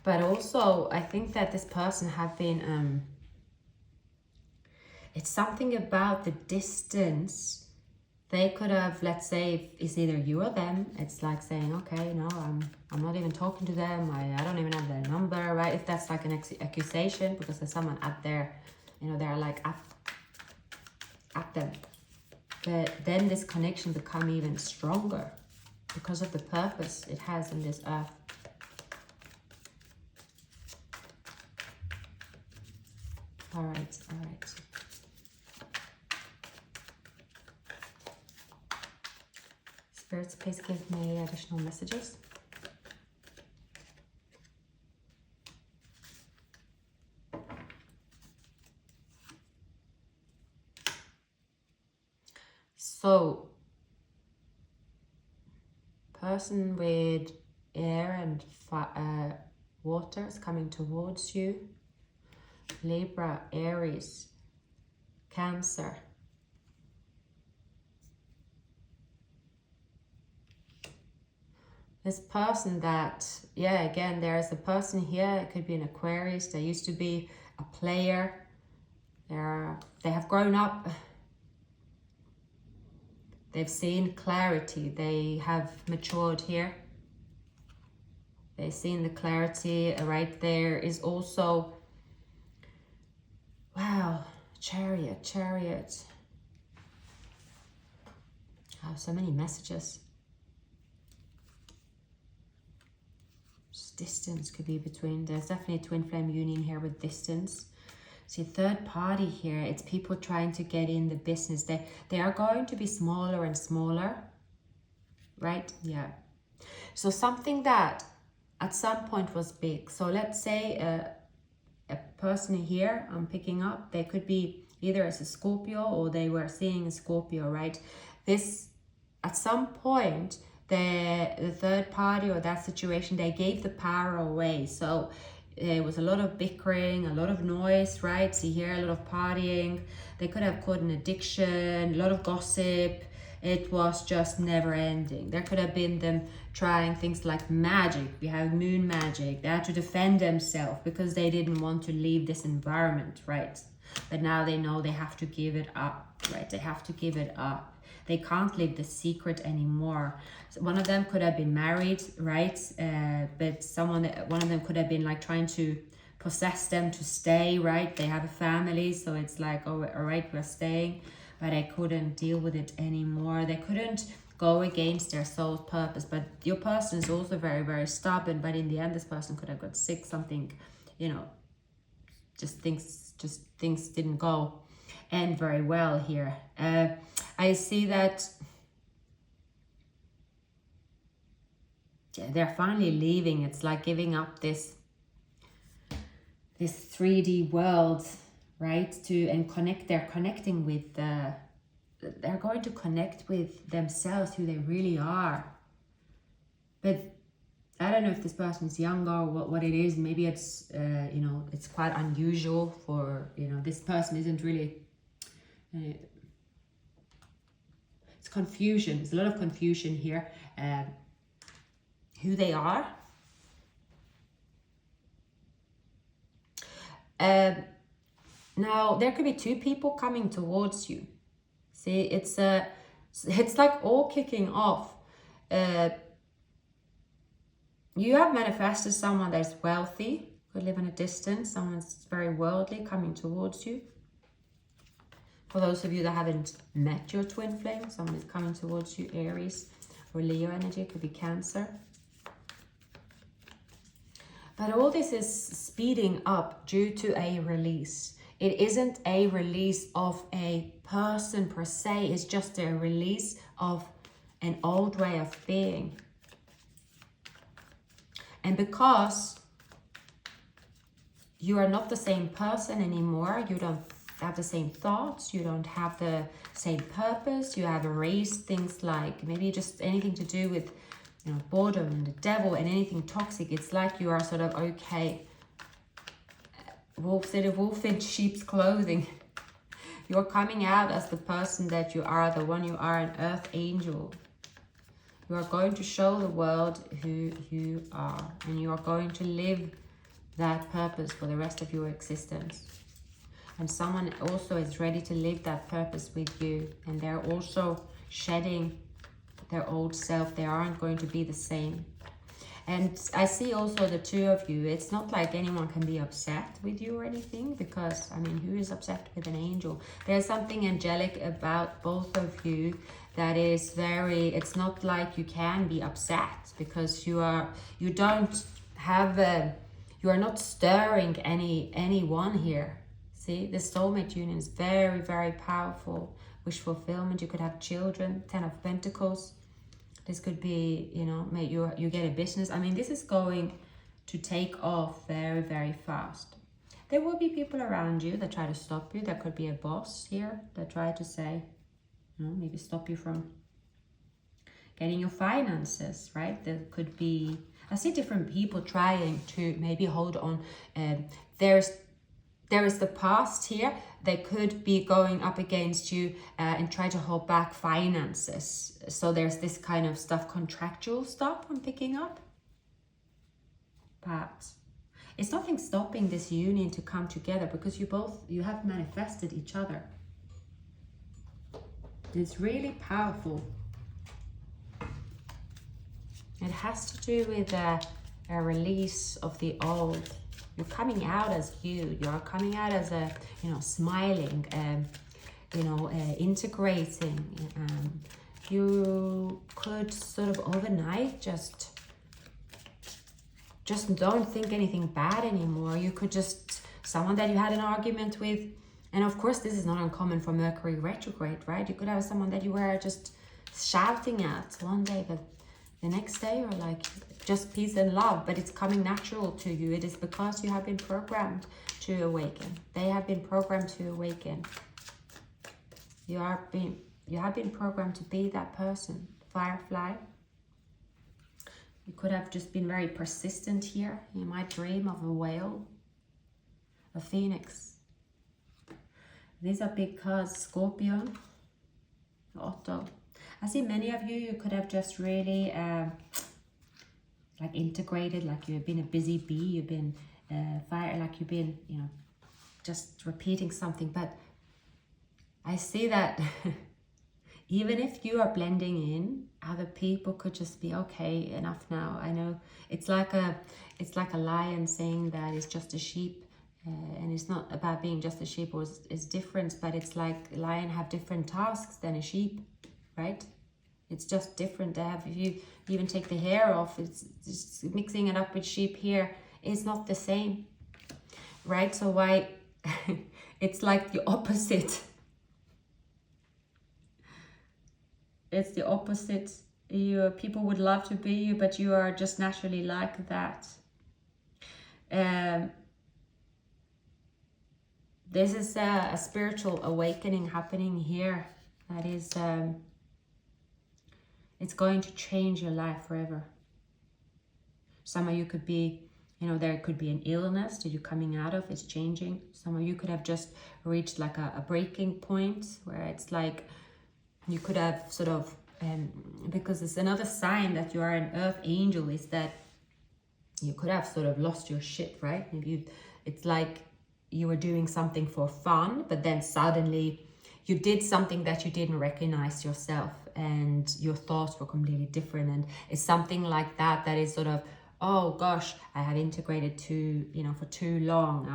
But also, I think that this person have been, it's something about the distance. They could have, let's say, it's either you or them. It's like saying, okay, no, I'm not even talking to them. I don't even have their number, right? If that's like an accusation, because there's someone at there, you know, they're like at them. But then this connection become even stronger because of the purpose it has in this earth. All right, all right. Spirits, please give me additional messages. So, person with air and water is coming towards you. Libra, Aries, Cancer. This person that, yeah, again, there's a person here. It could be an Aquarius. They used to be a player. They have grown up. They've seen clarity. They have matured here. They've seen the clarity. Right there is also, wow, Chariot. Oh, so many messages. Distance could be between. There's definitely a twin flame union here with distance. See, third party here, it's people trying to get in the business. They are going to be smaller and smaller, right? Yeah. So something that at some point was big. So let's say a person here I'm picking up, they could be either as a Scorpio or they were seeing a Scorpio, right? This, at some point, the third party or that situation, they gave the power away. So there was a lot of bickering, a lot of noise, right? See here, a lot of partying. They could have caught an addiction, a lot of gossip. It was just never ending. There could have been them trying things like magic. We have moon magic. They had to defend themselves because they didn't want to leave this environment, right? But now they know they have to give it up, right? They have to give it up. They can't live the secret anymore. So one of them could have been married, right? But one of them could have been like trying to possess them to stay, right? They have a family, so it's like, oh, all right, we're staying. But they couldn't deal with it anymore. They couldn't go against their soul's purpose. But your person is also very, very stubborn. But in the end, this person could have got sick, something, you know, just things didn't go end very well here. I see that they're finally leaving. It's like giving up this 3D world, right? They're connecting with they're going to connect with themselves, who they really are. But I don't know if this person is younger or what it is. Maybe it's you know, it's quite unusual for, you know, this person isn't really it's confusion. There's a lot of confusion here. Who they are. Now there could be two people coming towards you. See, it's like all kicking off. You have manifested someone that's wealthy, could live in a distance, someone's very worldly coming towards you. For those of you that haven't met your twin flame, someone is coming towards you, Aries or Leo energy, it could be Cancer. But all this is speeding up due to a release. It isn't a release of a person per se, it's just a release of an old way of being. And because you are not the same person anymore, you don't have the same thoughts, you don't have the same purpose, you have erased things like maybe just anything to do with, you know, boredom and the devil and anything toxic. It's like you are sort of, okay, wolf in sheep's clothing. You're coming out as the person that you are, the one you are, an earth angel. You are going to show the world who you are, and you are going to live that purpose for the rest of your existence. And someone also is ready to live that purpose with you. And they're also shedding their old self. They aren't going to be the same. And I see also the two of you. It's not like anyone can be upset with you or anything, because, I mean, who is upset with an angel? There's something angelic about both of you that is very, it's not like you can be upset, because you are not stirring anyone here. See, the soulmate union is very, very powerful. Wish fulfillment, you could have children, 10 of Pentacles. This could be, you know, maybe you get a business. I mean, this is going to take off very, very fast. There will be people around you that try to stop you. There could be a boss here that try to say, you know, maybe stop you from getting your finances, right? There could be, I see different people trying to maybe hold on. There is the past here. They could be going up against you and try to hold back finances. So there's this kind of stuff, contractual stuff I'm picking up. But it's nothing stopping this union to come together, because you have manifested each other. It's really powerful. It has to do with a release of the old. You're coming out as you. You're coming out as a, you know, smiling, integrating. You could sort of overnight just don't think anything bad anymore. You could just, someone that you had an argument with, and of course this is not uncommon for Mercury retrograde, right? You could have someone that you were just shouting at one day, but the next day you're like, just peace and love, but it's coming natural to you. It is because you have been programmed to awaken. They have been programmed to awaken. You have been programmed to be that person. Firefly. You could have just been very persistent here. You might dream of a whale, a phoenix. These are big cards. Scorpio, Otto. I see many of you could have just really like integrated, like you've been a busy bee, you've been fire, like you've been, you know, just repeating something. But I see that even if you are blending in, other people could just be, okay, enough now. I know it's like a lion saying that it's just a sheep, and it's not about being just a sheep, or it's different, but it's like a lion have different tasks than a sheep, right? It's just different. To have, if you even take the hair off, it's just mixing it up with sheep here. It's not the same, right? So why? It's like the opposite. It's the opposite. People would love to be you, but you are just naturally like that. This is a spiritual awakening happening here. That is, it's going to change your life forever. Some of you could be, you know, there could be an illness that you're coming out of. It's changing. Some of you could have just reached like a breaking point where it's like, you could have sort of, because it's another sign that you are an earth angel, is that you could have sort of lost your shit, right? Maybe it's like you were doing something for fun, but then suddenly you did something that you didn't recognize yourself, and your thoughts were completely different. And it's something like that, that is sort of, oh gosh, I have integrated for too long.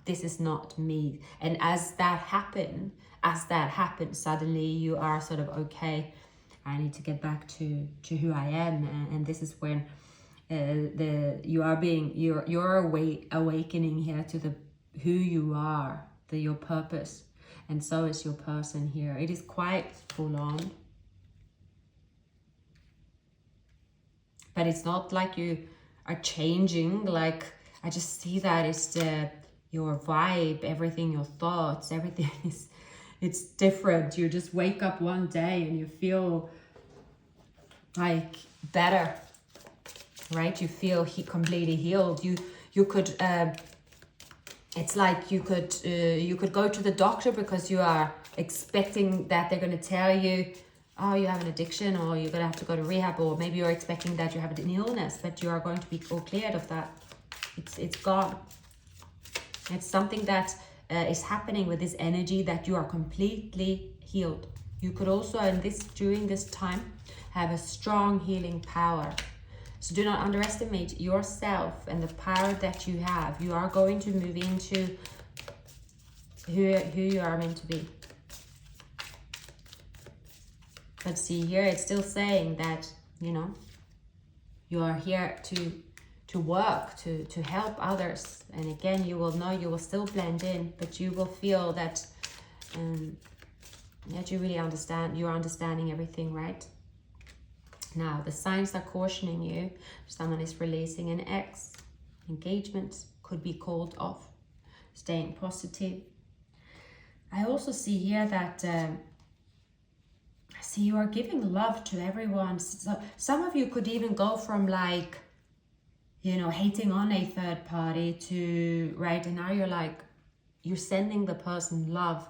This is not me. And as that happened, suddenly you are sort of, okay, I need to get back to who I am. And this is when you're awakening here to who you are, your purpose. And so is your person here. It is quite full on. But it's not like you are changing. Like, I just see that it's your vibe, everything, your thoughts, everything is, it's different. You just wake up one day and you feel like better, right? You feel completely healed. You could, it's like you could go to the doctor because you are expecting that they're going to tell you, oh, you have an addiction, or you're going to have to go to rehab, or maybe you're expecting that you have an illness, but you are going to be all cleared of that. It's gone. It's something that is happening with this energy, that you are completely healed. You could also, during this time, have a strong healing power. So do not underestimate yourself and the power that you have. You are going to move into who you are meant to be. But see here, it's still saying that, you know, you are here to work, to help others. And again, you will know, you will still blend in, but you will feel that, that you really understand, you're understanding everything, right? Now, the signs are cautioning you. Someone is releasing an ex. Engagement could be called off. Staying positive. I also see here that you are giving love to everyone. So some of you could even go from like, you know, hating on a third party to, right, and now you're like, you're sending the person love.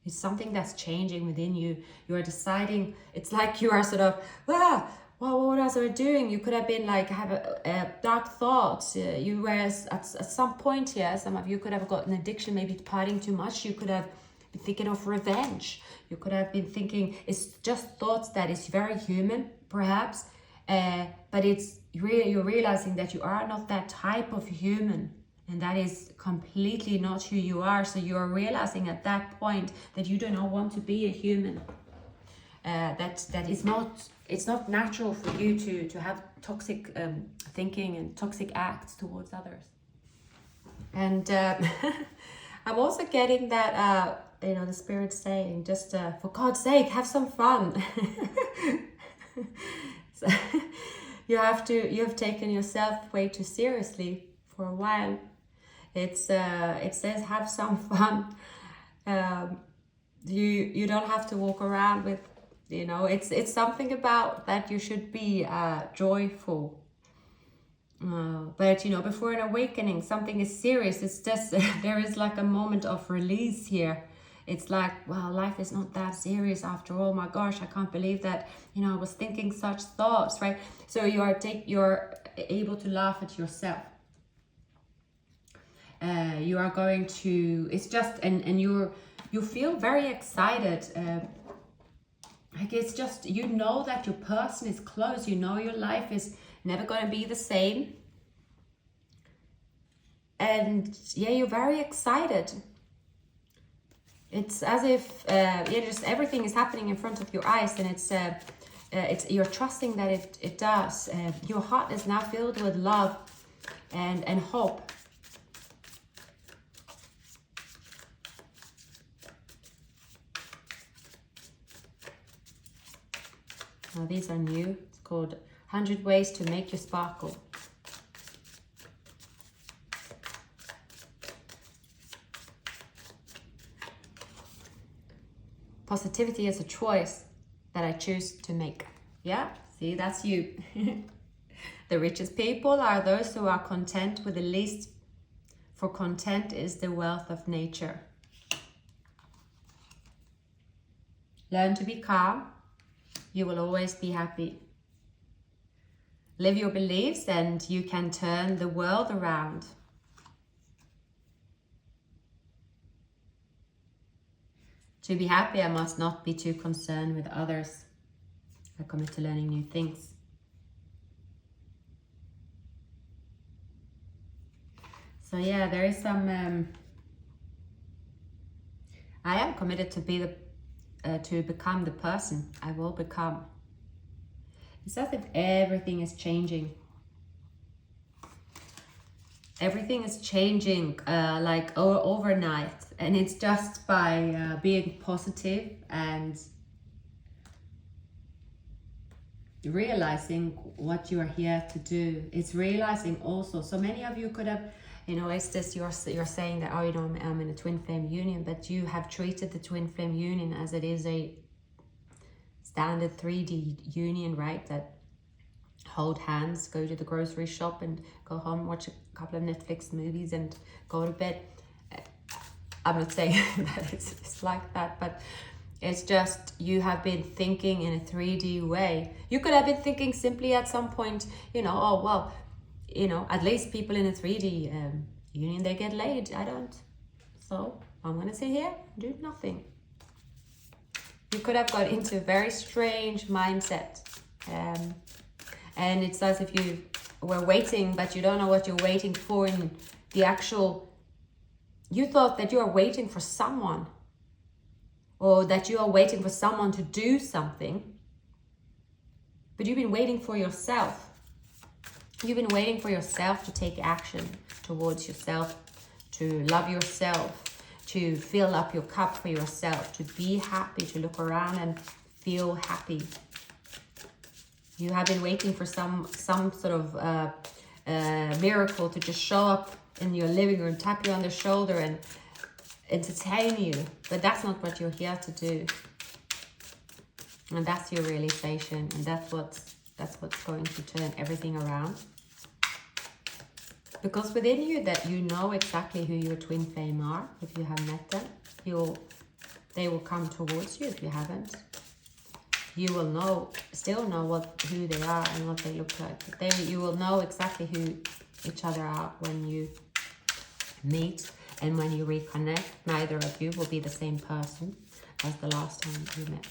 It's something that's changing within you. You are deciding, it's like you are sort of, well, what was I doing? You could have been like, have a dark thoughts. You were at some point here, some of you could have got an addiction, maybe partying too much. You could have been thinking of revenge. You could have been thinking, it's just thoughts that is very human, perhaps. But it's really, you're realizing that you are not that type of human. And that is completely not who you are. So you're realizing at that point that you do not want to be a human. That is not, it's not natural for you to have toxic thinking and toxic acts towards others. And I'm also getting that, you know, the Spirit's saying, just for God's sake, have some fun. So, you have taken yourself way too seriously for a while. It says have some fun. You don't have to walk around with, you know, it's something about that you should be joyful. But you know, before an awakening, something is serious. It's just there is like a moment of release here. It's like, well, life is not that serious after all. My gosh, I can't believe that, you know, I was thinking such thoughts, right? So you're able to laugh at yourself. You are going to, it's just, and you feel very excited. Like it's just, you know that your person is close. You know your life is never going to be the same. And yeah, you're very excited. It's as if just everything is happening in front of your eyes, and it's you're trusting that it does. Your heart is now filled with love and hope. Now these are new. It's called 100 Ways to Make You Sparkle. Positivity is a choice that I choose to make. Yeah, see, that's you. The richest people are those who are content with the least, for content is the wealth of nature. Learn to be calm. You will always be happy. Live your beliefs and you can turn the world around. To be happy, I must not be too concerned with others. I commit to learning new things. So yeah, there is some. I am committed to be to become the person I will become. It's as if everything is changing. Everything is changing like overnight, and it's just by being positive and realizing what you are here to do. It's realizing also, so many of you could have, you know, it's just you're saying that, oh, you know, I'm in a twin flame union, but you have treated the twin flame union as it is a standard 3D union, right? That hold hands, go to the grocery shop and go home, watch a couple of Netflix movies and go to bed. I'm not saying that it's like that, but it's just you have been thinking in a 3D way. You could have been thinking simply at some point, you know, oh, well, you know, at least people in a 3D union, they get laid. I don't. So I'm going to sit here and do nothing. You could have got into a very strange mindset. And it's as if you were waiting, but you don't know what you're waiting for in the actual... You thought that you are waiting for someone, or that you are waiting for someone to do something. But you've been waiting for yourself. You've been waiting for yourself to take action towards yourself, to love yourself, to fill up your cup for yourself, to be happy, to look around and feel happy. You have been waiting for some sort of miracle to just show up in your living room, tap you on the shoulder and entertain you. But that's not what you're here to do. And that's your realization, and that's what's going to turn everything around. Because within you, that you know exactly who your twin flame are. If you have met them, they will come towards you. If you haven't, you will still know who they are and what they look like. You will know exactly who each other are when you meet, and when you reconnect. Neither of you will be the same person as the last time you met.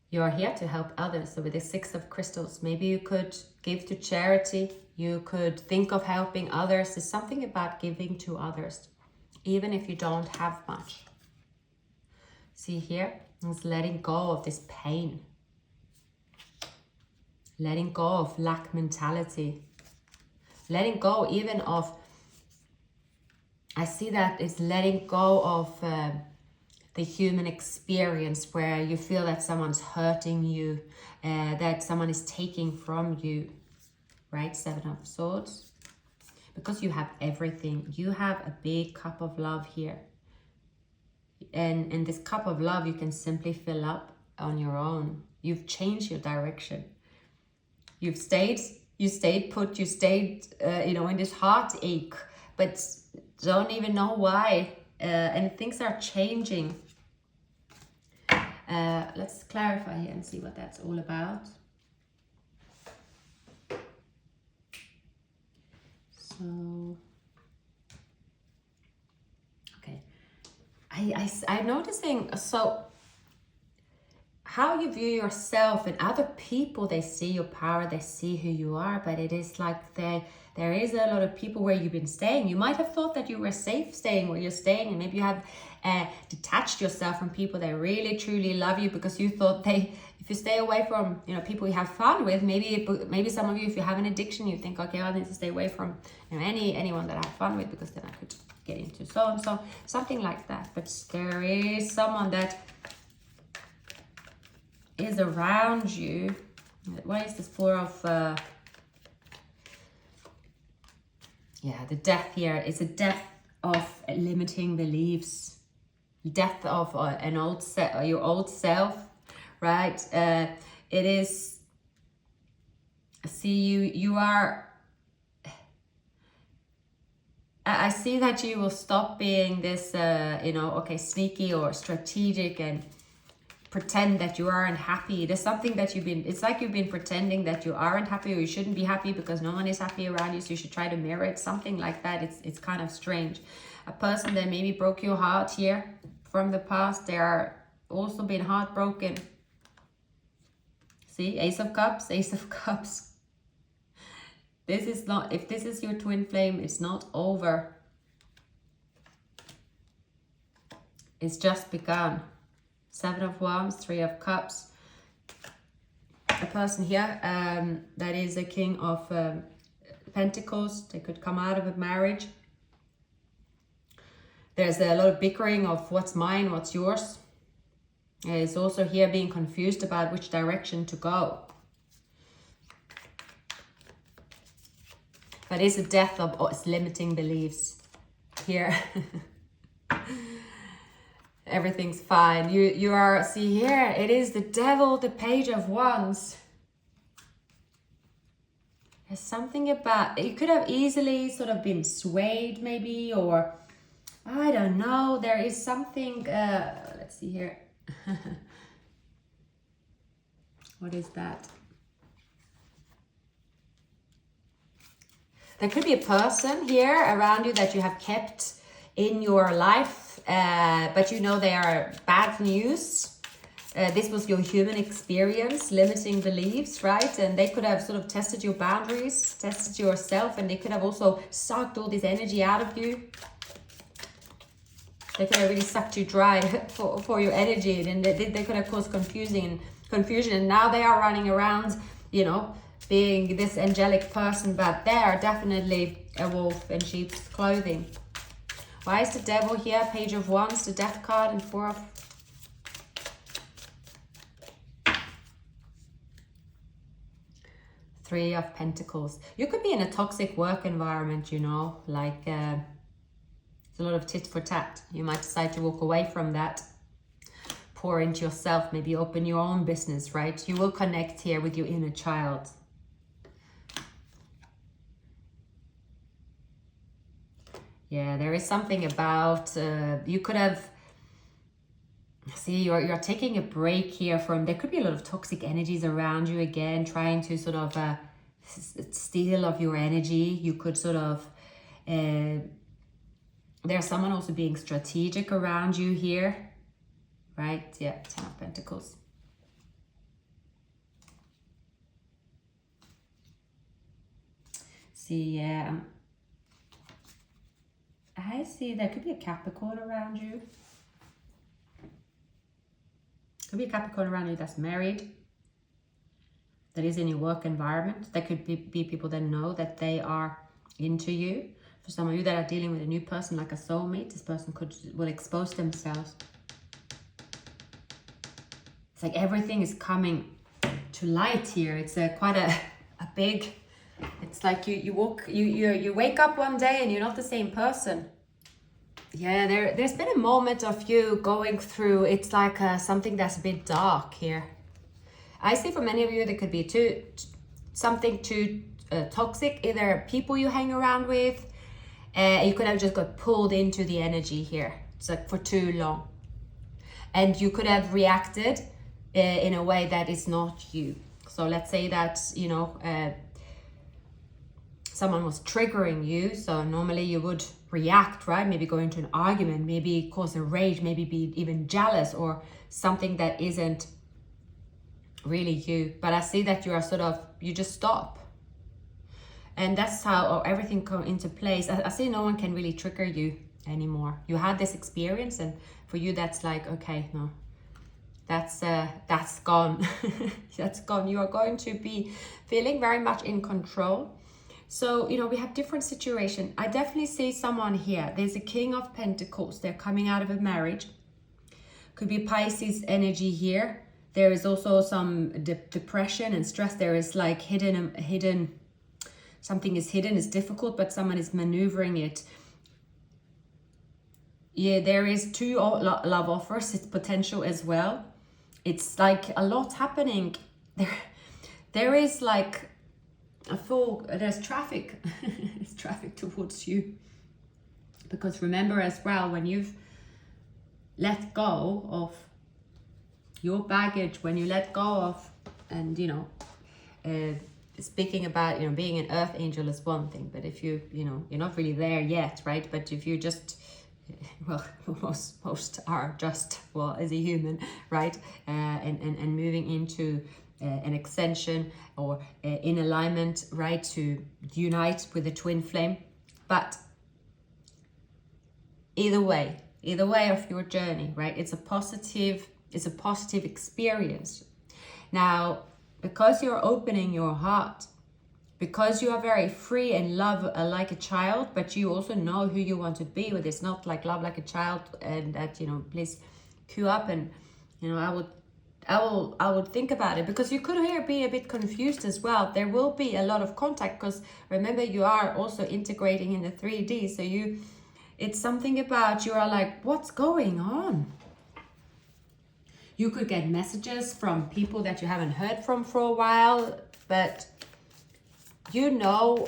You are here to help others. So with the 6 of crystals, maybe you could give to charity. You could think of helping others. There's something about giving to others, even if you don't have much. See here, it's letting go of this pain. Letting go of lack mentality. Letting go even of... I see that it's letting go of... the human experience where you feel that someone's hurting you, that someone is taking from you, right? 7 of Swords. Because you have everything. You have a big cup of love here. And in this cup of love, you can simply fill up on your own. You've changed your direction. You stayed put, you stayed, in this heartache, but don't even know why. And things are changing. Let's clarify here and see what that's all about. So, okay. I'm noticing, so how you view yourself and other people, they see your power, they see who you are, but it is like there is a lot of people where you've been staying. You might have thought that you were safe staying where you're staying, and maybe you have detached yourself from people that really truly love you, because you thought if you stay away from people you have fun with, maybe some of you, if you have an addiction, you think, okay, I need to stay away from anyone that I have fun with, because then I could get into so and so, something like that. But there is someone that is around you. What is this 4 of the death here? It's a death of limiting beliefs, death of your old self, right? It is, see, you are, I see that you will stop being this sneaky or strategic and pretend that you aren't happy. There's something that it's like you've been pretending that you aren't happy, or you shouldn't be happy because no one is happy around you, so you should try to mirror it, something like that. It's kind of strange. A person that maybe broke your heart here from the past, they are also been heartbroken. See, Ace of Cups, Ace of Cups. This is not, if this is your twin flame, it's not over. It's just begun. 7 of Wands, 3 of Cups. A person here that is a King of Pentacles. They could come out of a marriage. There's a lot of bickering of what's mine, what's yours. It's also here being confused about which direction to go. But it's a death of limiting beliefs here. Everything's fine. You are, see here, it is the Devil, the Page of Wands. There's something about, you could have easily sort of been swayed maybe, or I don't know. There is something, let's see here. What is that? There could be a person here around you that you have kept in your life, but you know they are bad news. This was your human experience, limiting beliefs, right? And they could have sort of tested your boundaries, tested yourself, and they could have also sucked all this energy out of you. They could have really sucked you dry for your energy, and they could have caused confusion. And now they are running around, you know, being this angelic person, but they are definitely a wolf in sheep's clothing. Why is the devil here? Page of Wands, the Death card, and Four of... Three of Pentacles. You could be in a toxic work environment, you know, like it's a lot of tit for tat. You might decide to walk away from that. Pour into yourself, maybe open your own business, right? You will connect here with your inner child. Yeah, there is something about, you could have, see, you're taking a break here from, there could be a lot of toxic energies around you again, trying to sort of steal of your energy. You could sort of, there's someone also being strategic around you here, right? Yeah, Ten of Pentacles. See, yeah, I see there could be a Capricorn around you. Could be a Capricorn around you that's married, that is in your work environment. There could be people that know that they are into you. For some of you that are dealing with a new person, like a soulmate, this person will expose themselves. It's like everything is coming to light here. It's quite a big... It's like you wake up one day and you're not the same person. Yeah, there's been a moment of you going through, it's like something that's a bit dark here. I see for many of you there could be something too toxic, either people you hang around with, you could have just got pulled into the energy here. It's like for too long. And you could have reacted in a way that is not you. So let's say that, you know, someone was triggering you, so normally you would react, right? Maybe go into an argument, maybe cause a rage, maybe be even jealous or something that isn't really you. But I see that you are sort of, you just stop. And that's how everything comes into place. I see no one can really trigger you anymore. You had this experience, and for you that's like, okay, no, that's gone. That's gone. You are going to be feeling very much in control. So, you know, we have different situations. I definitely see someone here. There's a King of Pentacles. They're coming out of a marriage. Could be Pisces energy here. There is also some depression and stress. There is like hidden, something is hidden, it's difficult, but someone is maneuvering it. Yeah, there is two love offers. It's potential as well. It's like a lot happening. There is like there's traffic. There's traffic towards you. Because remember as well, when you've let go of your baggage, when you let go of, and you know, speaking about, you know, being an earth angel is one thing, but if you know, you're not really there yet, right? But if you just, well, most are just, well, as a human, right? And moving into an extension or in alignment, right, to unite with the twin flame. But either way of your journey, right, it's a positive experience. Now, because you're opening your heart, because you are very free and love like a child, but you also know who you want to be with. It's not like love like a child and that, you know, please queue up. And, you know, I would think about it, because you could here be a bit confused as well. There will be a lot of contact, because remember, you are also integrating in the 3D. So it's something about, you are like, what's going on? You could get messages from people that you haven't heard from for a while, but you know,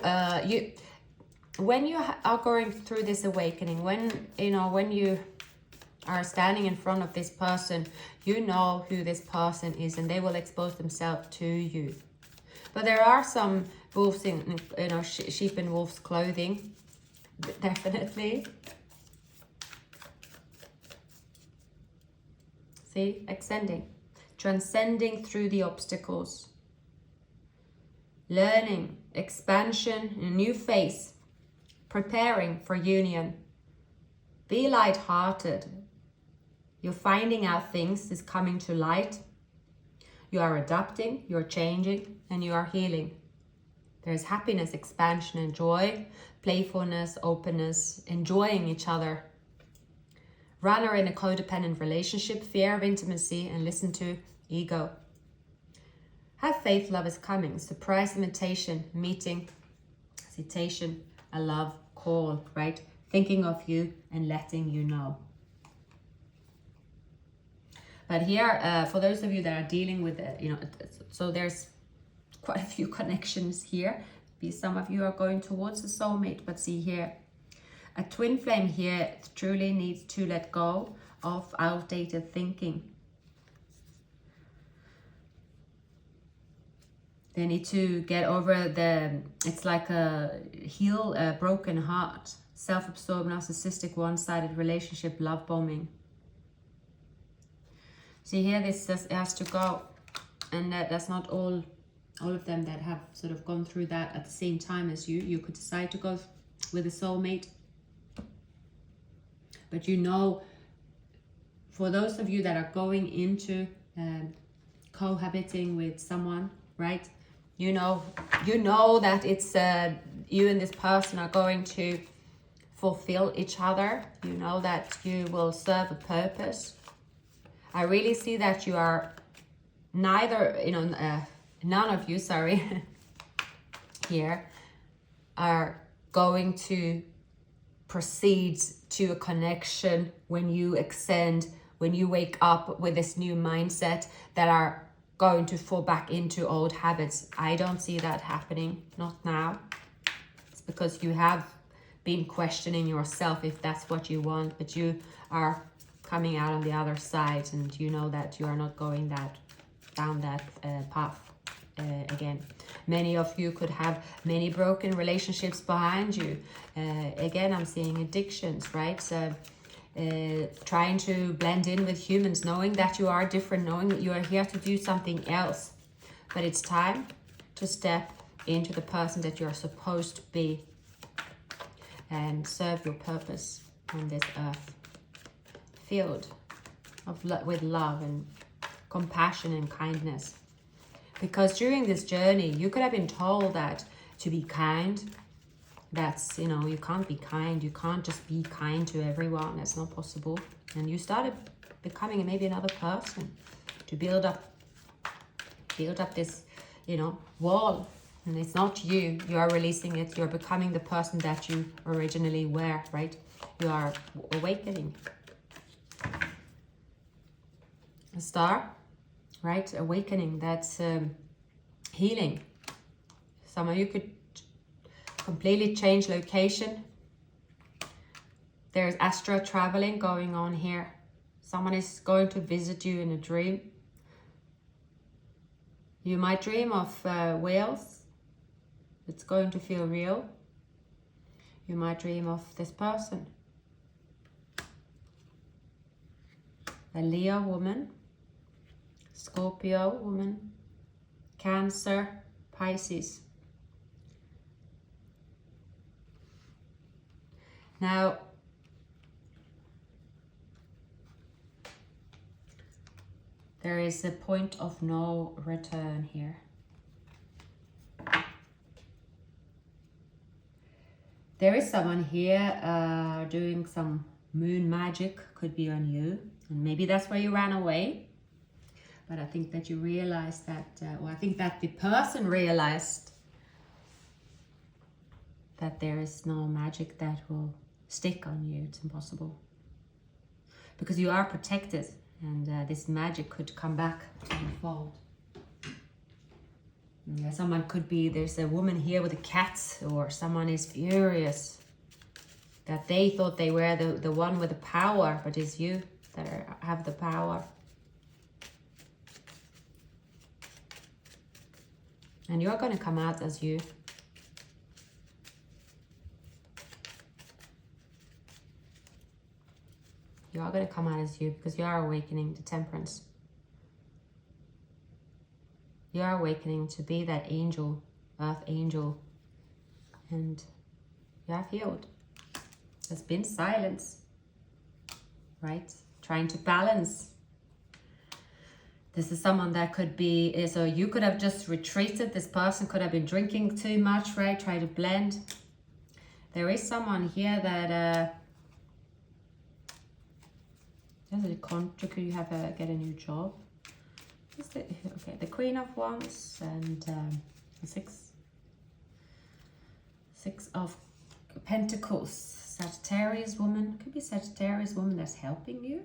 when you are going through this awakening, when you are standing in front of this person, you know who this person is, and they will expose themselves to you. But there are some wolves in, you know, sheep in wolves clothing, definitely. See, extending, transcending through the obstacles, learning, expansion, a new phase, preparing for union. Be light-hearted. You're finding out things is coming to light. You are adapting, you're changing, and you are healing. There's happiness, expansion, and joy, playfulness, openness, enjoying each other. Runner in a codependent relationship, fear of intimacy, and listen to ego. Have faith, love is coming. Surprise invitation, meeting, citation, a love call, right? Thinking of you and letting you know. But here, for those of you that are dealing with it, you know, so there's quite a few connections here. Some of you are going towards the soulmate, but see here, a twin flame here truly needs to let go of outdated thinking. They need to get over it's like heal a broken heart, self-absorbed, narcissistic, one-sided relationship, love bombing. See here, this has to go, and that's not all of them that have sort of gone through that at the same time as you. You could decide to go with a soulmate. But you know, for those of you that are going into cohabiting with someone, right? You know that it's you and this person are going to fulfill each other. You know that you will serve a purpose. I really see that you are neither, you know, none of you, sorry, here are going to proceed to a connection when you extend, when you wake up with this new mindset that are going to fall back into old habits. I don't see that happening, not now. It's because you have been questioning yourself if that's what you want, but you are coming out on the other side, and you know that you are not going down that path again. Many of you could have many broken relationships behind you. Again, I'm seeing addictions, right? So trying to blend in with humans, knowing that you are different, knowing that you are here to do something else. But it's time to step into the person that you're supposed to be and serve your purpose on this earth, filled with love and compassion and kindness. Because during this journey, you could have been told that to be kind, that's, you know, you can't be kind. You can't just be kind to everyone. That's not possible. And you started becoming maybe another person to build up this, you know, wall. And it's not you. You are releasing it. You're becoming the person that you originally were, right? You are awakening. A star, right? Awakening. That's healing. Some of you could completely change location. There's astral traveling going on here. Someone is going to visit you in a dream. You might dream of whales. It's going to feel real. You might dream of this person. A Leo woman, Scorpio woman, Cancer, Pisces. Now, there is a point of no return here. There is someone here doing some moon magic, could be on you. And maybe that's where you ran away. But I think that you realized that, or I think that the person realized that there is no magic that will stick on you. It's impossible. Because you are protected, and this magic could come back to the fold. Yeah, someone could be, there's a woman here with a cat, or someone is furious that they thought they were the one with the power, but it's you. that have the power. And you're going to come out as you. You are going to come out as you because you are awakening to temperance. You are awakening to be that angel, earth angel. And you have healed. There's been silence, right? Trying to balance. This is someone that could be, so you could have just retreated. This person could have been drinking too much, right? Try to blend. There is someone here that, there's a contract, you have to get a new job. Okay, the Queen of Wands and Six of Pentacles. Sagittarius woman, could be Sagittarius woman that's helping you.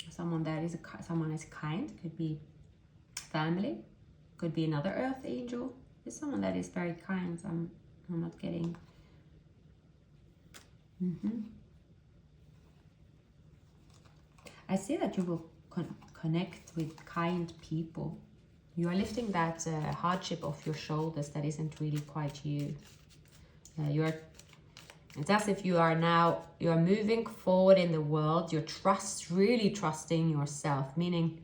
Someone that is someone is kind, could be family, could be another earth angel. It's someone that is very kind. I'm not getting. I see that you will connect with kind people. You are lifting that hardship off your shoulders that isn't really quite you. It's as if you are moving forward in the world. You're really trusting yourself, meaning,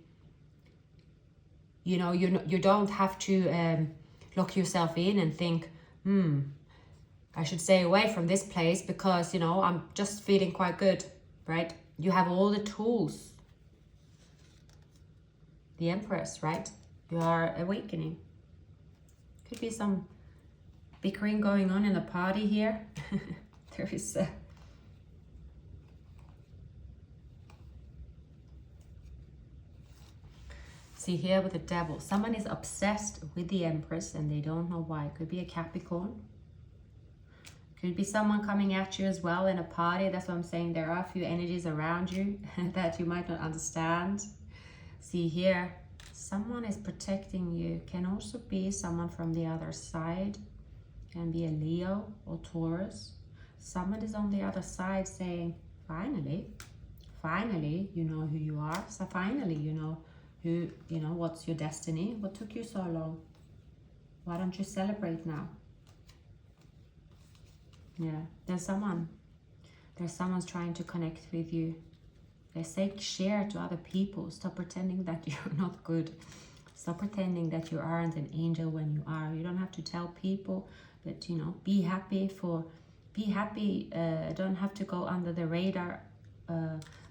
you know, you don't have to lock yourself in and think, I should stay away from this place because, you know, I'm just feeling quite good, right? You have all the tools. The Empress, right? You are awakening. Could be some bickering going on in a party here. There is see here with the Devil, someone is obsessed with the Empress and they don't know why. It could be a Capricorn. Could be someone coming at you as well in a party. That's what I'm saying. There are a few energies around you that you might not understand. See here, someone is protecting you. Can also be someone from the other side. Can be a Leo or Taurus. Someone is on the other side saying, finally, you know who you are. So finally, you know what's your destiny. What took you so long? Why don't you celebrate now? Yeah, there's someone's trying to connect with you. They say share to other people. Stop pretending that you're not good. Stop pretending that you aren't an angel when you are. You don't have to tell people, but you know, be happy. Don't have to go under the radar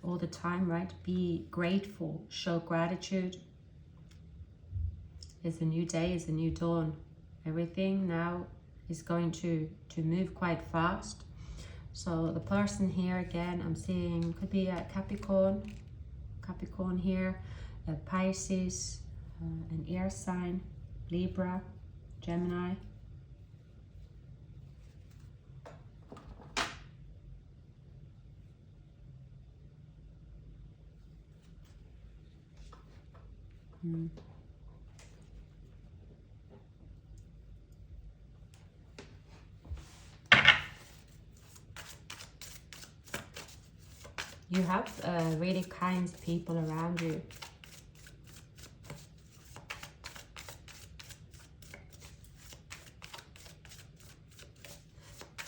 all the time, right? Be grateful. Show gratitude. It's a new day. It's a new dawn. Everything now is going to move quite fast. So the person here again, I'm seeing could be a Capricorn here, a Pisces, an air sign, Libra, Gemini. You have really kind people around you.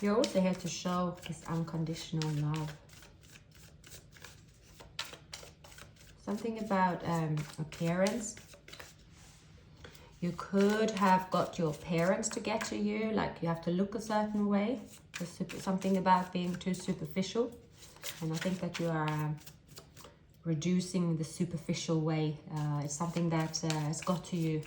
You're also here to show this unconditional love. Something about appearance. You could have got your parents to get to you, like you have to look a certain way. There's something about being too superficial. And I think that you are reducing the superficial way. It's something that has got to you.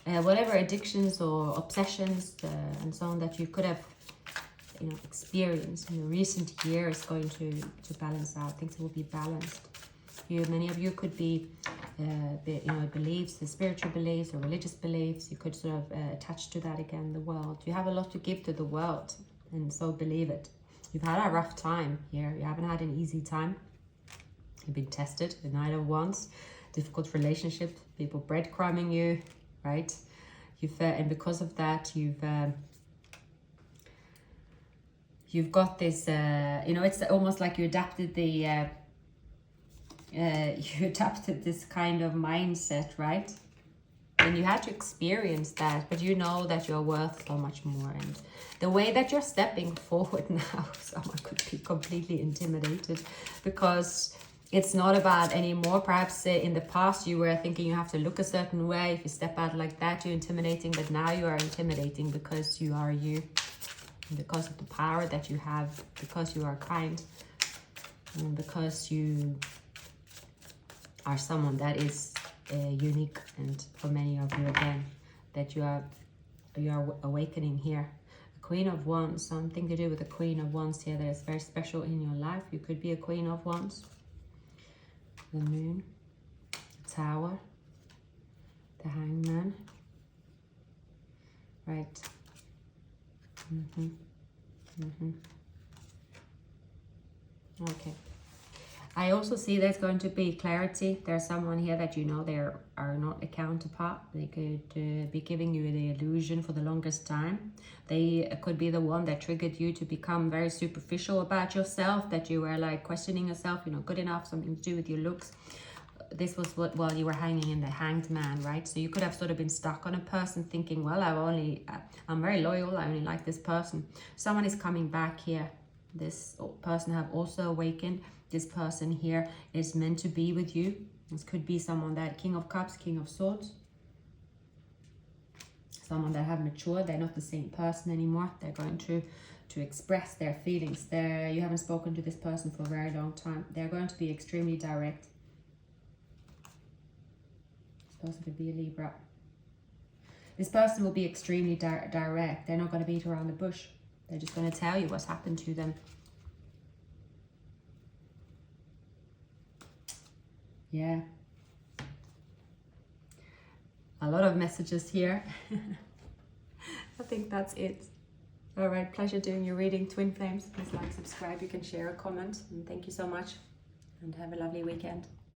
Whatever addictions or obsessions and so on that you could have, you know, experienced in the recent year is going to balance out. Things will be balanced. Many of you could be, beliefs, the spiritual beliefs or religious beliefs. You could sort of attach to that again, the world. You have a lot to give to the world, and so believe it. You've had a rough time here. You haven't had an easy time. You've been tested, the Knight of Wands, difficult relationships, people breadcrumbing you, right? And because of that, you've got this, you know, it's almost like you adapted the, you adapted this kind of mindset, right? And you had to experience that, but you know that you're worth so much more. And the way that you're stepping forward now, someone could be completely intimidated, because it's not about anymore. Perhaps in the past you were thinking you have to look a certain way. If you step out like that, you're intimidating, but now you are intimidating because you are you. And because of the power that you have, because you are kind, and because you are someone that is unique. And for many of you, again, that you are awakening here. The Queen of Wands, something to do with the Queen of Wands here that is very special in your life. You could be a Queen of Wands. The Moon, the Tower, the Hangman, right? Okay. I also see there's going to be clarity. There's someone here that you know they are not a counterpart. They could be giving you the illusion for the longest time. They could be the one that triggered you to become very superficial about yourself, that you were like questioning yourself, you're not good enough, something to do with your looks. This was what, while you were hanging in the Hanged Man, right? So you could have sort of been stuck on a person thinking, well, I'm very loyal, I only like this person. Someone is coming back here. This person have also awakened. This person here is meant to be with you. This could be someone that, King of Cups, King of Swords. Someone that have matured. They're not the same person anymore. They're going to express their feelings. You haven't spoken to this person for a very long time. They're going to be extremely direct. This person could be a Libra. This person will be extremely direct. They're not going to beat around the bush. They're just going to tell you what's happened to them. Yeah. A lot of messages here. I think that's it. All right. Pleasure doing your reading, Twin Flames. Please like, subscribe. You can share a comment. And thank you so much. And have a lovely weekend.